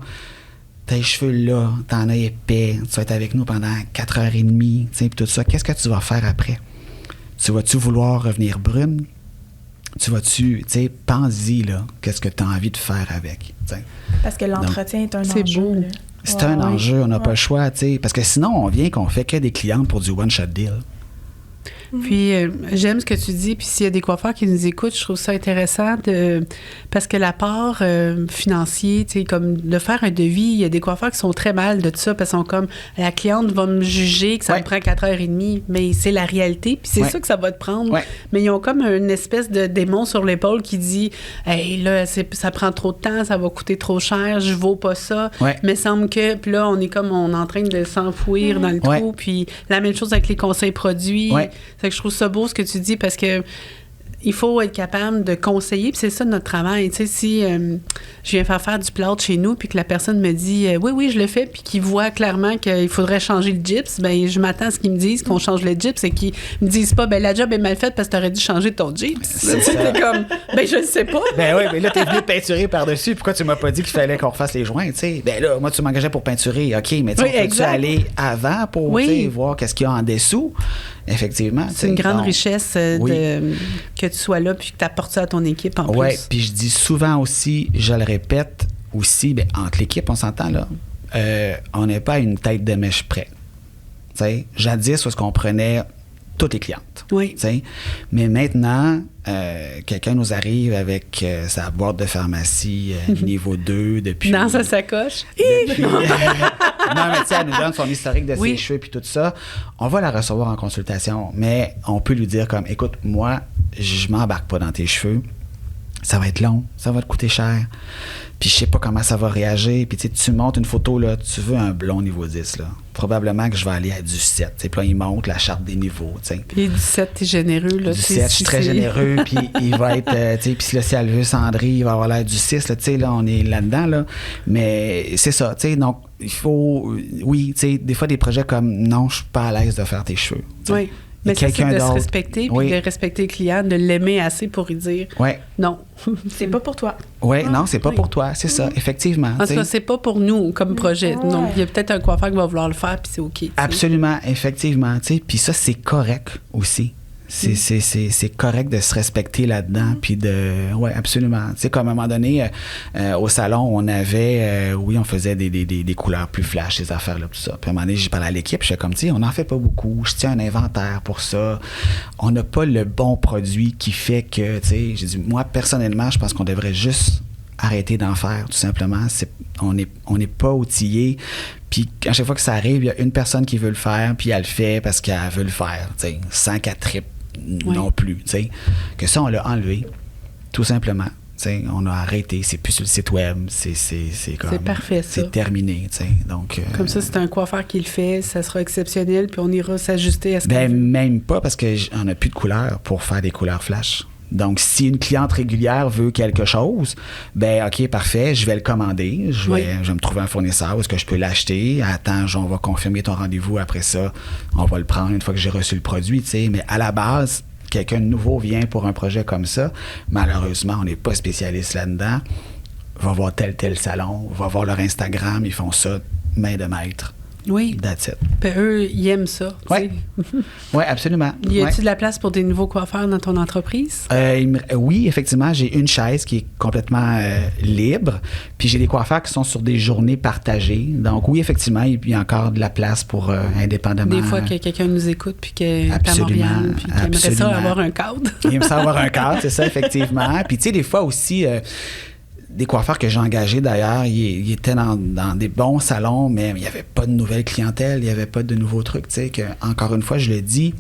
t'as les cheveux là, t'en as épais, tu vas être avec nous pendant 4h30, puis tout ça, qu'est-ce que tu vas faire après? Tu vas-tu vouloir revenir brune? Tu vas-tu, pense-y, là, qu'est-ce que tu as envie de faire avec? T'sais. Parce que l'entretien est un enjeu. Beau. Là. C'est un enjeu, on n'a pas le choix, tu sais. Parce que sinon, on vient qu'on fait que des clientes pour du one-shot deal. Puis, j'aime ce que tu dis. Puis, s'il y a des coiffeurs qui nous écoutent, je trouve ça intéressant parce que la part financier, tu sais, comme de faire un devis, il y a des coiffeurs qui sont très mal de tout ça parce qu'ils sont comme, la cliente va me juger que ça me prend 4h30, mais c'est la réalité. Puis, c'est ça que ça va te prendre. Mais ils ont comme une espèce de démon sur l'épaule qui dit, hey, là, ça prend trop de temps, ça va coûter trop cher, je vaux pas ça. Mais semble que, puis là, on est en train de s'enfouir dans le trou. Puis, la même chose avec les conseils produits. Fait que je trouve ça beau ce que tu dis parce que il faut être capable de conseiller, puis c'est ça notre travail. Tu sais, si je viens faire du plâtre chez nous, puis que la personne me dit oui, je le fais, puis qu'il voit clairement qu'il faudrait changer le gyps, ben je m'attends à ce qu'ils me disent qu'on change le gyps et qu'ils me disent pas la job est mal faite parce que t'aurais dû changer ton gyps. C'est comme je ne sais pas. Ben oui, mais là t'es venu peinturer par-dessus, pourquoi tu m'as pas dit qu'il fallait qu'on refasse les joints, tu sais? Ben là, moi tu m'engageais pour peinturer, OK, mais tu peux-tu aller avant pour voir qu'est-ce qu'il y a en dessous? Effectivement. C'est une grande richesse que tu sois là puis que tu apportes ça à ton équipe en plus. Oui, puis je dis souvent aussi, je le répète aussi, entre l'équipe, on s'entend là, on n'est pas à une tête de mèche près. T'sais, jadis, où est-ce qu'on prenait toutes les clientes. Mais maintenant, quelqu'un nous arrive avec sa boîte de pharmacie niveau 2 depuis... Dans sa sacoche. Non, mais tu sais, elle nous donne son historique de ses cheveux puis tout ça. On va la recevoir en consultation, mais on peut lui dire comme, écoute, moi, je m'embarque pas dans tes cheveux. Ça va être long, ça va te coûter cher. Puis je sais pas comment ça va réagir. Puis tu montes une photo, là, tu veux un blond niveau 10, là. Probablement que je vais aller à du 7. Puis là, il monte la charte des niveaux. T'sais. Puis du 7, t'es généreux, là. Du 7, je suis très généreux. Puis il va être, puis là, si elle veut cendrer, il va avoir l'air du 6, là, là, on est là-dedans, là. Mais c'est ça, tu sais, donc il faut, des fois des projets comme, non, je suis pas à l'aise de faire tes cheveux. Mais ça, c'est de d'autre. se respecter, puis de respecter le client, de l'aimer assez pour lui dire non. C'est pas pour toi. Oui, non, c'est pas pour toi, c'est ça, effectivement. En tout cas, c'est pas pour nous comme projet. Ouais. Donc, il y a peut-être un coiffeur qui va vouloir le faire, puis c'est OK. T'sais. Absolument, effectivement. Puis ça, c'est correct aussi. C'est correct de se respecter là-dedans, puis de... Oui, absolument. Tu sais, comme à un moment donné, au salon, on avait... on faisait des couleurs plus flash, ces affaires-là, tout ça. Puis à un moment donné, j'ai parlé à l'équipe, je suis comme, tu sais, on n'en fait pas beaucoup. Je tiens un inventaire pour ça. On n'a pas le bon produit qui fait que, tu sais, j'ai dit, moi, personnellement, je pense qu'on devrait juste arrêter d'en faire, tout simplement. On n'est pas outillé. Puis à chaque fois que ça arrive, il y a une personne qui veut le faire, puis elle le fait parce qu'elle veut le faire, tu sais, sans qu'elle trippe non plus, tu sais. Que ça, on l'a enlevé, tout simplement. T'sais, on a arrêté, c'est plus sur le site web, c'est comme... C'est parfait, ça. C'est terminé, tu sais. Donc... Comme ça, c'est un coiffeur qui le fait, ça sera exceptionnel, puis on ira s'ajuster à ce qu'on veut. Même pas, parce qu'on n'a plus de couleurs pour faire des couleurs flash. Donc, si une cliente régulière veut quelque chose, OK, parfait, je vais le commander. Je vais me trouver un fournisseur où est-ce que je peux l'acheter. Attends, on va confirmer ton rendez-vous. Après ça, on va le prendre une fois que j'ai reçu le produit, tu sais. Mais à la base, quelqu'un de nouveau vient pour un projet comme ça. Malheureusement, on n'est pas spécialiste là-dedans. Va voir tel salon, va voir leur Instagram, ils font ça main de maître. Oui. That's it. Puis eux, ils aiment ça. Oui. Oui, absolument. Y a-t-il de la place pour des nouveaux coiffeurs dans ton entreprise? Oui, effectivement, j'ai une chaise qui est complètement libre. Puis j'ai des coiffeurs qui sont sur des journées partagées. Donc oui, effectivement, il y a encore de la place pour indépendamment. Des fois que quelqu'un nous écoute puis qu'il est à Montréal puis qu'il aimerait ça avoir un cadre. Il aime ça avoir un cadre, c'est ça, effectivement. Puis tu sais, des fois aussi... des coiffeurs que j'ai engagés, d'ailleurs, ils étaient dans des bons salons, mais il n'y avait pas de nouvelle clientèle, il n'y avait pas de nouveaux trucs. Tu sais, que, encore une fois, je le dis,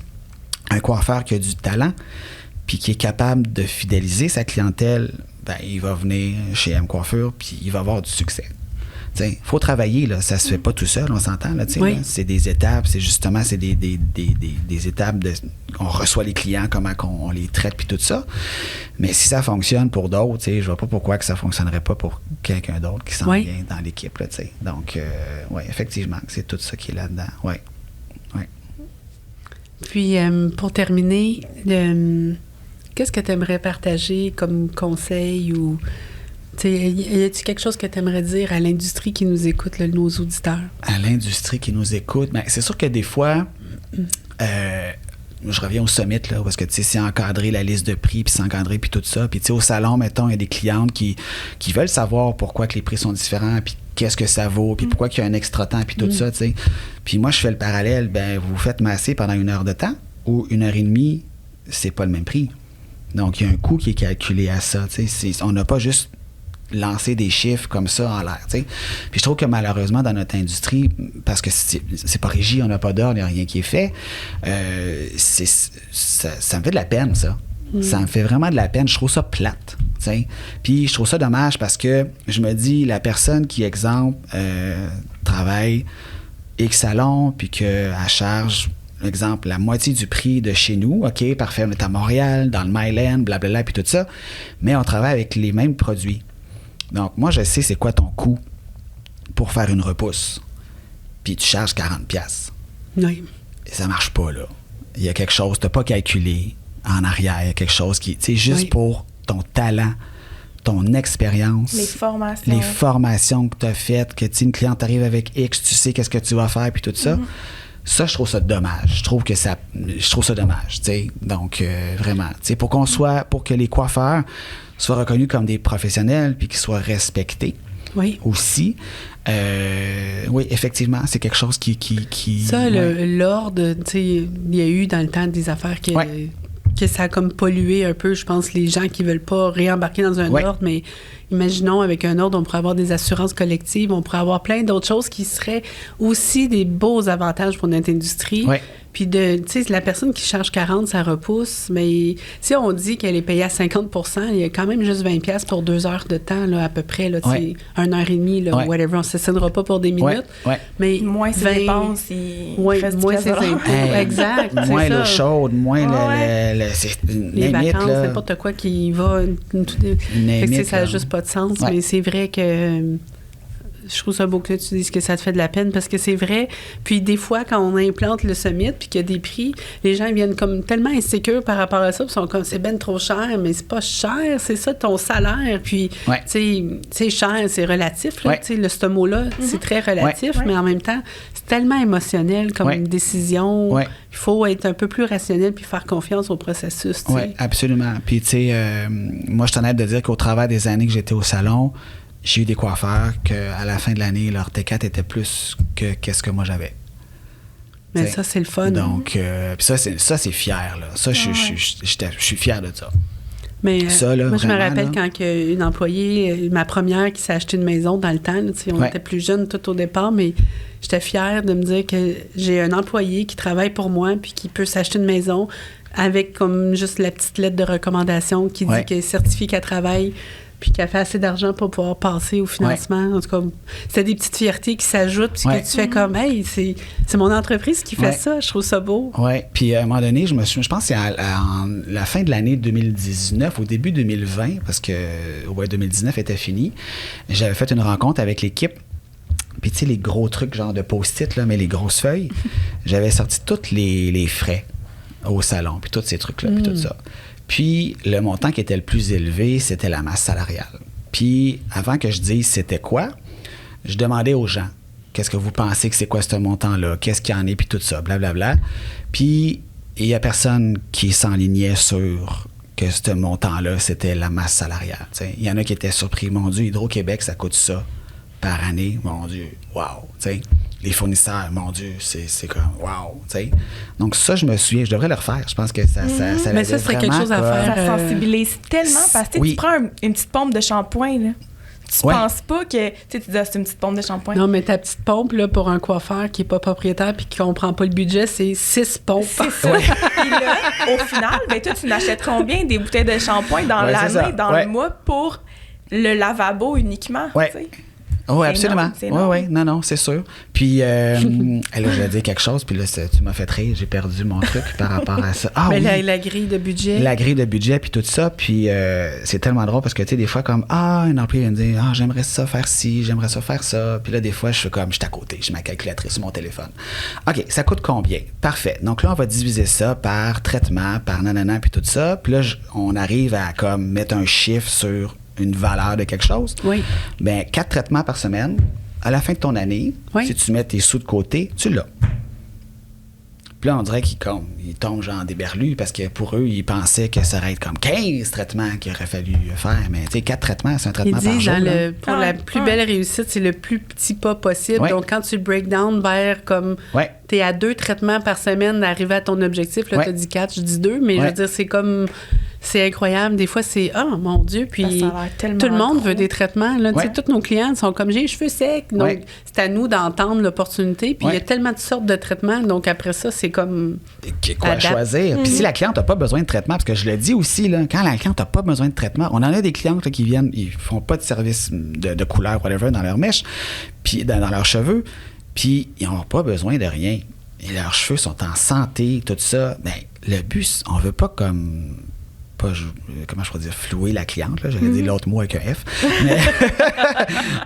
un coiffeur qui a du talent puis qui est capable de fidéliser sa clientèle, il va venir chez M Coiffure puis il va avoir du succès. Il faut travailler, là, ça se fait pas tout seul, on s'entend. Là, là, c'est des étapes, c'est justement des étapes on reçoit les clients, comment on les traite, puis tout ça. Mais si ça fonctionne pour d'autres, je vois pas pourquoi que ça fonctionnerait pas pour quelqu'un d'autre qui s'en vient dans l'équipe. Là, donc, oui, effectivement, c'est tout ça qui est là-dedans. Ouais. Puis, pour terminer, qu'est-ce que tu aimerais partager comme conseil ou... y a-t-il quelque chose que tu aimerais dire à l'industrie qui nous écoute, là, nos auditeurs? À l'industrie qui nous écoute, c'est sûr que des fois, je reviens au summit, là, parce que c'est encadrer la liste de prix, puis c'est encadrer, puis tout ça. Puis au salon, mettons, il y a des clientes qui veulent savoir pourquoi que les prix sont différents, puis qu'est-ce que ça vaut, puis pourquoi qu'il y a un extra temps, puis tout ça, tu sais. Puis moi, je fais le parallèle, vous faites masser pendant 1 heure de temps, ou 1h30, c'est pas le même prix. Donc, il y a un coût qui est calculé à ça, tu sais. On n'a pas juste lancer des chiffres comme ça en l'air, tu sais. Puis je trouve que malheureusement, dans notre industrie, parce que c'est pas régi, on n'a pas d'ordre, il n'y a rien qui est fait, ça me fait de la peine, ça. Ça me fait vraiment de la peine. Je trouve ça plate, tu sais. Puis je trouve ça dommage parce que je me dis, la personne qui, exemple, travaille X salon, puis qu'elle charge, exemple, la moitié du prix de chez nous, OK, parfait, on est à Montréal, dans le Myland, blablabla, puis tout ça, mais on travaille avec les mêmes produits. Donc, moi, je sais c'est quoi ton coût pour faire une repousse. Puis tu charges 40$. Oui. Et ça marche pas, là. Il y a quelque chose, tu n'as pas calculé en arrière. Il y a quelque chose qui... Tu sais, juste pour ton talent, ton expérience. Les formations que tu as faites, que une cliente arrive avec X, tu sais qu'est-ce que tu vas faire, puis tout ça. Ça, je trouve ça dommage. Je trouve ça dommage, tu sais. Donc, vraiment, tu sais, pour que les coiffeurs soient reconnus comme des professionnels puis qu'ils soient respectés aussi. Oui, effectivement, c'est quelque chose qui ça, l'ordre, tu sais, il y a eu dans le temps des affaires que ça a comme pollué un peu, je pense, les gens qui veulent pas réembarquer dans un ordre, mais imaginons, avec un ordre, on pourrait avoir des assurances collectives, on pourrait avoir plein d'autres choses qui seraient aussi des beaux avantages pour notre industrie. Puis, tu sais, la personne qui charge 40, ça repousse, mais si on dit qu'elle est payée à 50%, il y a quand même juste 20$ pour 2 heures de temps, là, à peu près, là, 1h30, là, whatever, on ne s'assinnera pas pour des minutes. Mais moins ses dépenses, moins ses impôts. Exact. Moins l'eau chaude, moins les vacances, n'importe quoi qui va. Ça n'a juste pas de sens, mais c'est vrai que je trouve ça beau que tu dises que ça te fait de la peine parce que c'est vrai. Puis des fois, quand on implante le Summit puis qu'il y a des prix, les gens viennent comme tellement insécures par rapport à ça, puis sont comme c'est ben trop cher, mais c'est pas cher, c'est ça ton salaire. Puis, tu sais, c'est cher, c'est relatif. Là, tu sais, ce mot-là, c'est très relatif, mais en même temps, c'est tellement émotionnel comme une décision. Il faut être un peu plus rationnel puis faire confiance au processus. Oui, absolument. Puis, tu sais, moi, je suis honnête de dire qu'au travers des années que j'étais au salon, j'ai eu des coiffeurs qu'à la fin de l'année, leur T4 était plus que qu'est-ce que moi j'avais. Mais ça, c'est le fun. Donc, puis ça, c'est fier. Là. Ça, je suis fier de ça. Mais ça, là, moi, je me rappelle là, quand une employée, ma première qui s'est acheté une maison dans le temps, là, on était plus jeunes tout au départ, mais j'étais fière de me dire que j'ai un employé qui travaille pour moi puis qui peut s'acheter une maison avec comme juste la petite lettre de recommandation qui dit qu'elle est certifiée qu'elle travaille puis qu'elle fait assez d'argent pour pouvoir passer au financement. En tout cas, c'est des petites fiertés qui s'ajoutent, puis que tu fais comme, hey, c'est mon entreprise qui fait ça, je trouve ça beau. Oui, puis à un moment donné, je pense que c'est à la fin de l'année 2019, au début 2020, parce que 2019 était fini, j'avais fait une rencontre avec l'équipe. Puis tu sais, les gros trucs genre de post-it, là, mais les grosses feuilles, j'avais sorti tous les frais au salon, puis tous ces trucs-là, puis tout ça. Puis, le montant qui était le plus élevé, c'était la masse salariale. Puis, avant que je dise c'était quoi, je demandais aux gens, qu'est-ce que vous pensez que c'est quoi ce montant-là? Qu'est-ce qu'il y en est? Puis tout ça, blablabla. Puis, il n'y a personne qui s'enlignait sur que ce montant-là, c'était la masse salariale. T'sais. Il y en a qui étaient surpris. Mon Dieu, Hydro-Québec, ça coûte ça par année. Mon Dieu, wow! T'sais. Les fournisseurs, mon Dieu, c'est comme wow, tu sais. Donc ça, je me souviens, je devrais le refaire. Je pense que ça mais ça serait quelque chose à faire. Ça sensibilise tellement parce que tu prends une petite pompe de shampoing, là. Tu penses pas que tu dis c'est une petite pompe de shampoing. Non, mais ta petite pompe là, pour un coiffeur qui n'est pas propriétaire puis qui comprend pas le budget, c'est 6 pompes. C'est ça. Puis là, au final, ben toi, tu n'achètes combien des bouteilles de shampoing dans l'année, dans le mois pour le lavabo uniquement, tu sais? Oui, absolument. Oui, non, c'est sûr. Puis, là, j'allais dire quelque chose, puis là, tu m'as fait rire, j'ai perdu mon truc par rapport à ça. Ah, mais la grille de budget. La grille de budget, puis tout ça. Puis, c'est tellement drôle parce que, tu sais, des fois, comme, un employé vient me dire, j'aimerais ça faire ci, j'aimerais ça faire ça. Puis là, des fois, je suis à côté, j'ai ma calculatrice sur mon téléphone. OK, ça coûte combien? Parfait. Donc là, on va diviser ça par traitement, par nanana, puis tout ça. Puis là, on arrive à, comme, mettre un chiffre sur une valeur de quelque chose. Oui. Bien, 4 traitements par semaine, à la fin de ton année, si tu mets tes sous de côté, tu l'as. Puis là, on dirait qu'ils tombent genre des berlus parce que pour eux, ils pensaient que ça aurait été comme 15 traitements qu'il aurait fallu faire. Mais tu sais, 4 traitements, c'est un traitement par jour. Pour la plus belle réussite, c'est le plus petit pas possible. Donc, quand tu break down vers comme tu es à 2 traitements par semaine d'arriver à ton objectif, là, tu as dit 4, je dis 2, mais je veux dire, c'est comme... C'est incroyable. Des fois, c'est « Oh, mon Dieu! » Puis tout le monde veut des traitements. Là. Tous nos clients sont comme « J'ai les cheveux secs. » Donc, c'est à nous d'entendre l'opportunité. Puis il y a tellement de sortes de traitements. Donc, après ça, c'est comme... Quoi choisir? Puis si la cliente n'a pas besoin de traitement, parce que je le dis aussi, là, quand la cliente n'a pas besoin de traitement, on en a des clientes là, qui viennent, ils font pas de service de couleur, whatever, dans leurs mèches, puis dans leurs cheveux, puis ils n'ont pas besoin de rien. Et leurs cheveux sont en santé, tout ça. Bien, le but, on veut pas comme... comment je pourrais dire, flouer la cliente, là. J'allais dire l'autre mot avec un F. Mais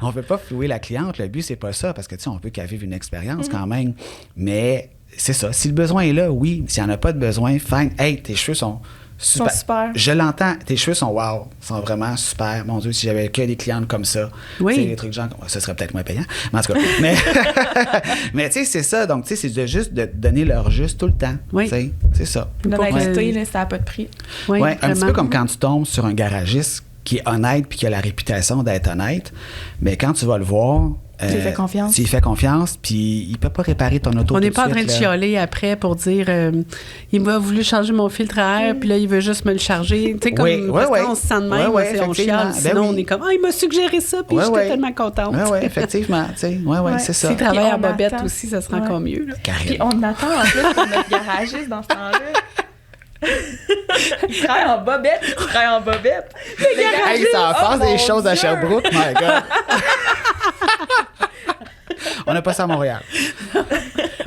on ne veut pas flouer la cliente. Le but, c'est pas ça, parce que, tu sais, on veut qu'elle vive une expérience quand même. Mais c'est ça. Si le besoin est là, oui. S'il n'y en a pas de besoin, fine. Hey, tes cheveux sont super. Je l'entends. Tes cheveux sont wow. Sont vraiment super. Mon Dieu, si j'avais que des clientes comme ça, c'est des trucs genre, ce serait peut-être moins payant. Mais en tout cas, mais tu sais, c'est ça. Donc, tu sais, c'est juste de donner leur juste tout le temps. Oui. C'est ça. L'honnêteté, là, ça n'a pas de prix. Oui, un petit peu comme quand tu tombes sur un garagiste qui est honnête puis qui a la réputation d'être honnête, mais quand tu vas le voir... tu lui fais confiance. Tu lui fais confiance, puis il peut pas réparer ton auto. On n'est pas en train de chialer après pour dire il m'a voulu changer mon filtre à air, puis là, il veut juste me le charger. Tu sais, comme parce qu'on se sent de même, on chiale. Sinon, on est comme il m'a suggéré ça, puis j'étais tellement contente. Oui, effectivement. C'est ça. S'il travaille en bobette aussi, ça sera encore mieux. Puis on attend en plus pour notre garagiste dans ce temps-là. Il travaille en bobette. Hey, ça en passe des choses à Sherbrooke, my God. On n'a pas ça à Montréal.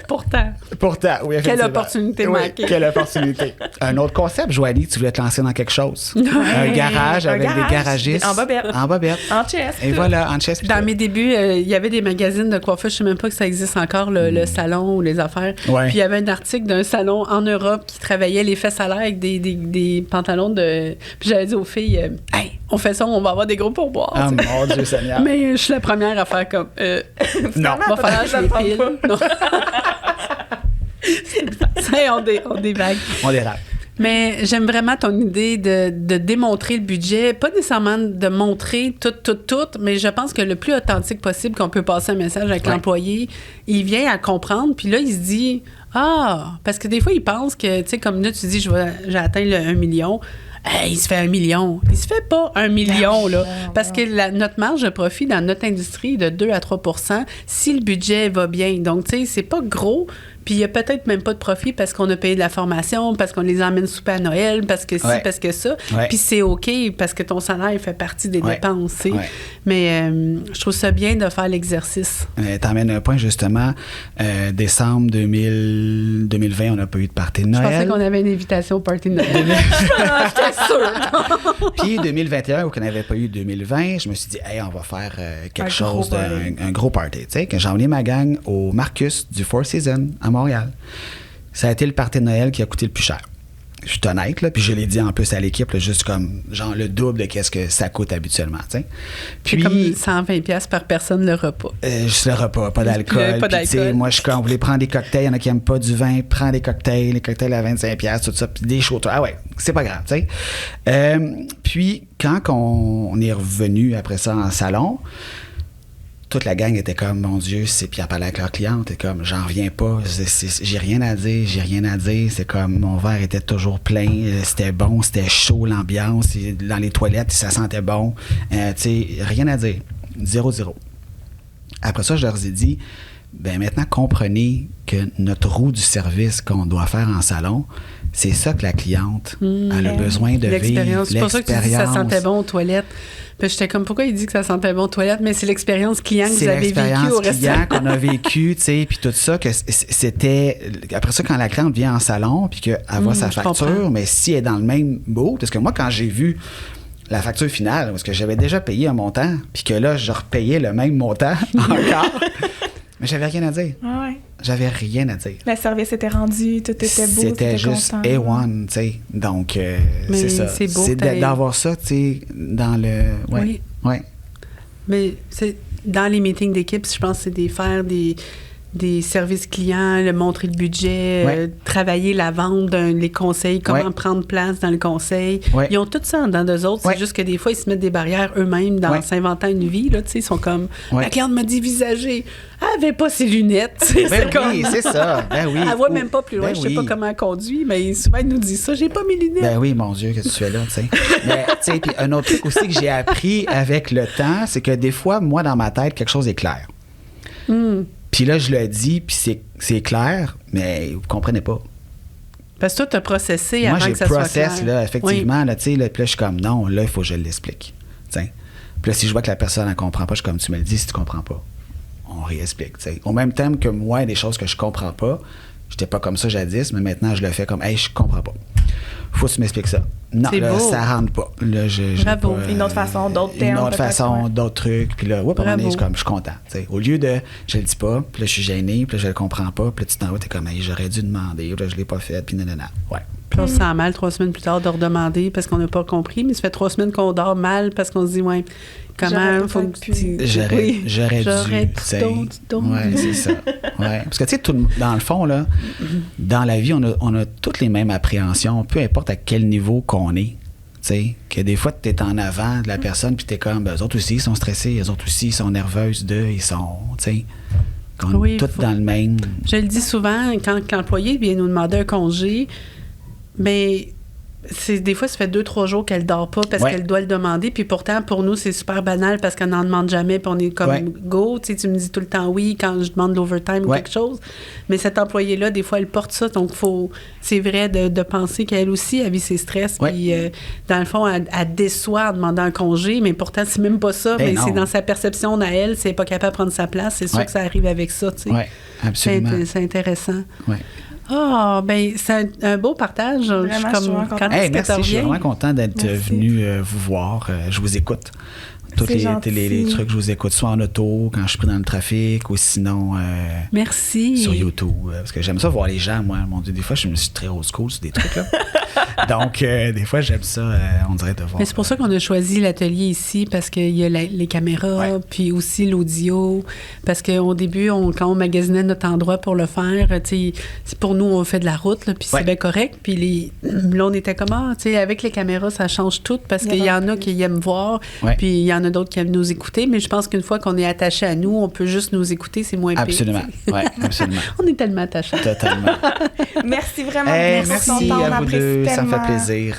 Pourtant. Pourtant, oui, Quelle effectivement. opportunité manquée. Quelle opportunité. Un autre concept, Joanie, tu voulais te lancer dans quelque chose. Un garage avec des garagistes. En bobette. En bobette. En chess. Et voilà, en chess. Dans mes débuts, il y avait des magazines de coiffure. Je sais même pas que ça existe encore, le salon ou les affaires. Ouais. Puis il y avait un article d'un salon en Europe qui travaillait les fesses à l'air avec des pantalons de... Puis j'avais dit aux filles, hey, on fait ça, on va avoir des gros pourboires. Oh mon Dieu Seigneur. Mais je suis la première à faire comme... non. On va faire ça les me tente piles. pas. Non. on dévague. On dérape. Mais j'aime vraiment ton idée de démontrer le budget, pas nécessairement de montrer tout, mais je pense que le plus authentique possible qu'on peut passer un message avec l'employé, il vient à comprendre, puis là, il se dit « Ah! » Parce que des fois, il pense que, tu sais, comme là, tu dis « j'ai atteint le 1 million ». Hey, il se fait 1 million. Il se fait pas 1 million, là. Parce que notre marge de profit dans notre industrie est de 2 à 3 % si le budget va bien. Donc, tu sais, c'est pas gros. Puis il y a peut-être même pas de profit parce qu'on a payé de la formation, parce qu'on les emmène souper à Noël, parce que parce que ça. Puis c'est OK parce que ton salaire fait partie des dépenses, tu sais. Mais je trouve ça bien de faire l'exercice. T'emmènes un point, justement. Décembre 2020, on n'a pas eu de party de Noël. Je pensais qu'on avait une invitation au party de Noël. J'étais sûre. Puis 2021, où on n'avait pas eu 2020, je me suis dit, hey, on va faire quelque chose, un gros party. Tu sais, que j'ai emmené ma gang au Marcus du Four Seasons à Montréal. Ça a été le party de Noël qui a coûté le plus cher. Je suis honnête, là, puis je l'ai dit en plus à l'équipe, là, juste comme, genre, le double de qu'est-ce que ça coûte habituellement, tu sais. Puis comme 120$ par personne le repas. Juste le repas, pas d'alcool. Puis, tu sais, moi, je suis comme, vous voulez prendre des cocktails, il y en a qui n'aiment pas du vin, prends des cocktails, les cocktails à 25$, tout ça, puis des shooters. Ah ouais, c'est pas grave, tu sais. Puis, quand on est revenu après ça en salon, toute la gang était comme, mon Dieu, puis elle parlait avec leur cliente, et comme, j'en reviens pas, j'ai rien à dire, c'est comme, mon verre était toujours plein, c'était bon, c'était chaud, l'ambiance, dans les toilettes, ça sentait bon, tu sais, rien à dire, 0-0. Après ça, je leur ai dit, ben maintenant, comprenez que notre roue du service qu'on doit faire en salon, c'est ça que la cliente elle a besoin de vivre. C'est pour ça que tu dis que ça sentait bon aux toilettes. Puis j'étais comme, pourquoi il dit que ça sentait bon aux toilettes? Mais c'est l'expérience client que vous avez vécue au restaurant. C'est l'expérience client qu'on a vécue, tu sais, puis tout ça, que c'était... Après ça, quand la cliente vient en salon, puis qu'elle voit sa facture, mais si elle est dans le même bout, parce que moi, quand j'ai vu la facture finale, parce que j'avais déjà payé un montant, puis que là, je repayais le même montant encore... Mais j'avais rien à dire. Ah ouais. J'avais rien à dire. Le service était rendu, tout était beau. C'était juste content. A1, tu sais. Donc, c'est ça. C'est beau. C'est d'avoir ça, tu sais, dans le... Ouais. Oui. Mais c'est dans les meetings d'équipe, je pense que c'est faire des services clients, montrer le budget, travailler la vente, les conseils, comment prendre place dans le conseil. Ils ont tout ça dans d'eux autres. C'est juste que des fois, ils se mettent des barrières eux-mêmes dans s'inventant une vie. Là, ils sont comme, la cliente m'a dit visager. Elle n'avait pas ses lunettes. Oui, c'est ça. Ben oui. Elle voit même pas plus loin. Je sais pas comment elle conduit, mais souvent, elle nous dit ça. J'ai pas mes lunettes. Ben oui, mon Dieu, que tu fais là, tu sais. Mais, tu sais, puis un autre truc aussi que j'ai appris avec le temps, c'est que des fois, moi, dans ma tête, quelque chose est clair. Puis là, je le dis, puis c'est clair, mais vous comprenez pas. Parce que toi, tu as processé avant que ça soit clair. Moi, j'ai process, là, effectivement, là, tu sais, puis là, je suis comme, non, là, il faut que je l'explique. T'sais. Puis là, si je vois que la personne ne comprend pas, je suis comme, tu me le dis si tu comprends pas. On réexplique, tu sais. Au même temps que moi, des choses que je comprends pas, j'étais pas comme ça jadis, mais maintenant, je le fais comme, hey, je comprends pas. Faut que tu m'expliques ça. Non, là, beau. Ça rentre pas. Là, bravo. Pas, une autre façon, d'autres termes. Une autre façon, d'autres trucs. Puis là, à un moment donné, je suis content. T'sais. Au lieu de, je le dis pas, puis là, je suis gêné, puis là, je le comprends pas, puis là, tu t'en vas, t'es comme, hey, j'aurais dû demander, là, je l'ai pas fait, puis nanana. Ouais. Puis on se sent mal 3 semaines plus tard de redemander parce qu'on n'a pas compris, mais ça fait 3 semaines qu'on dort mal parce qu'on se dit, ouais, comment faut que tu... J'aurais dû. Ouais, c'est ça. Ouais. Parce que, tu sais, dans le fond, là, dans la vie, on a toutes les mêmes appréhensions, peu importe à quel niveau qu'on est. Tu sais, que des fois, tu es en avant de la personne, puis tu es comme, ben, eux autres aussi, ils sont stressés, eux autres aussi, ils sont nerveuses ils sont, tu sais, on est tous dans le même... Je le dis souvent, quand l'employé vient nous demander un congé, mais des fois, ça fait 2-3 jours qu'elle dort pas parce qu'elle doit le demander. Puis pourtant, pour nous, c'est super banal parce qu'elle n'en demande jamais. Puis on est comme go. Tu sais, tu me dis tout le temps oui quand je demande l'overtime ou quelque chose. Mais cette employée-là, des fois, elle porte ça. Donc, c'est vrai de penser qu'elle aussi, elle vit ses stress. Puis, dans le fond, elle déçoit en demandant un congé. Mais pourtant, c'est même pas ça. Mais c'est dans sa perception à elle. Si elle n'est pas capable de prendre sa place, c'est sûr que ça arrive avec ça. Tu sais. Oui, absolument. C'est intéressant. Oui. Ah, ben c'est un beau partage. Vraiment, je suis quand merci, je suis vraiment content d'être venu vous voir. Je vous écoute. Tous les trucs, je vous écoute, soit en auto, quand je suis pris dans le trafic, ou sinon merci. Sur YouTube. Parce que j'aime ça voir les gens, moi. Mon Dieu, des fois, je me suis très old school sur des trucs, là. Donc, des fois, j'aime ça, on dirait, de voir. Mais c'est pour ça qu'on a choisi l'atelier ici, parce qu'il y a les caméras, puis aussi l'audio. Parce qu'au début, quand on magasinait notre endroit pour le faire, c'est pour nous, on fait de la route, là, puis c'est bien correct. Puis là, on était comme, avec les caméras, ça change tout, parce qu'il y en a qui aiment voir, puis il y en a d'autres qui aiment nous écouter. Mais je pense qu'une fois qu'on est attaché à nous, on peut juste nous écouter, c'est moins pire. Absolument, oui, absolument. On est tellement attachés. Totalement. Merci vraiment pour ton temps, on apprécie tellement. Ça me fait plaisir.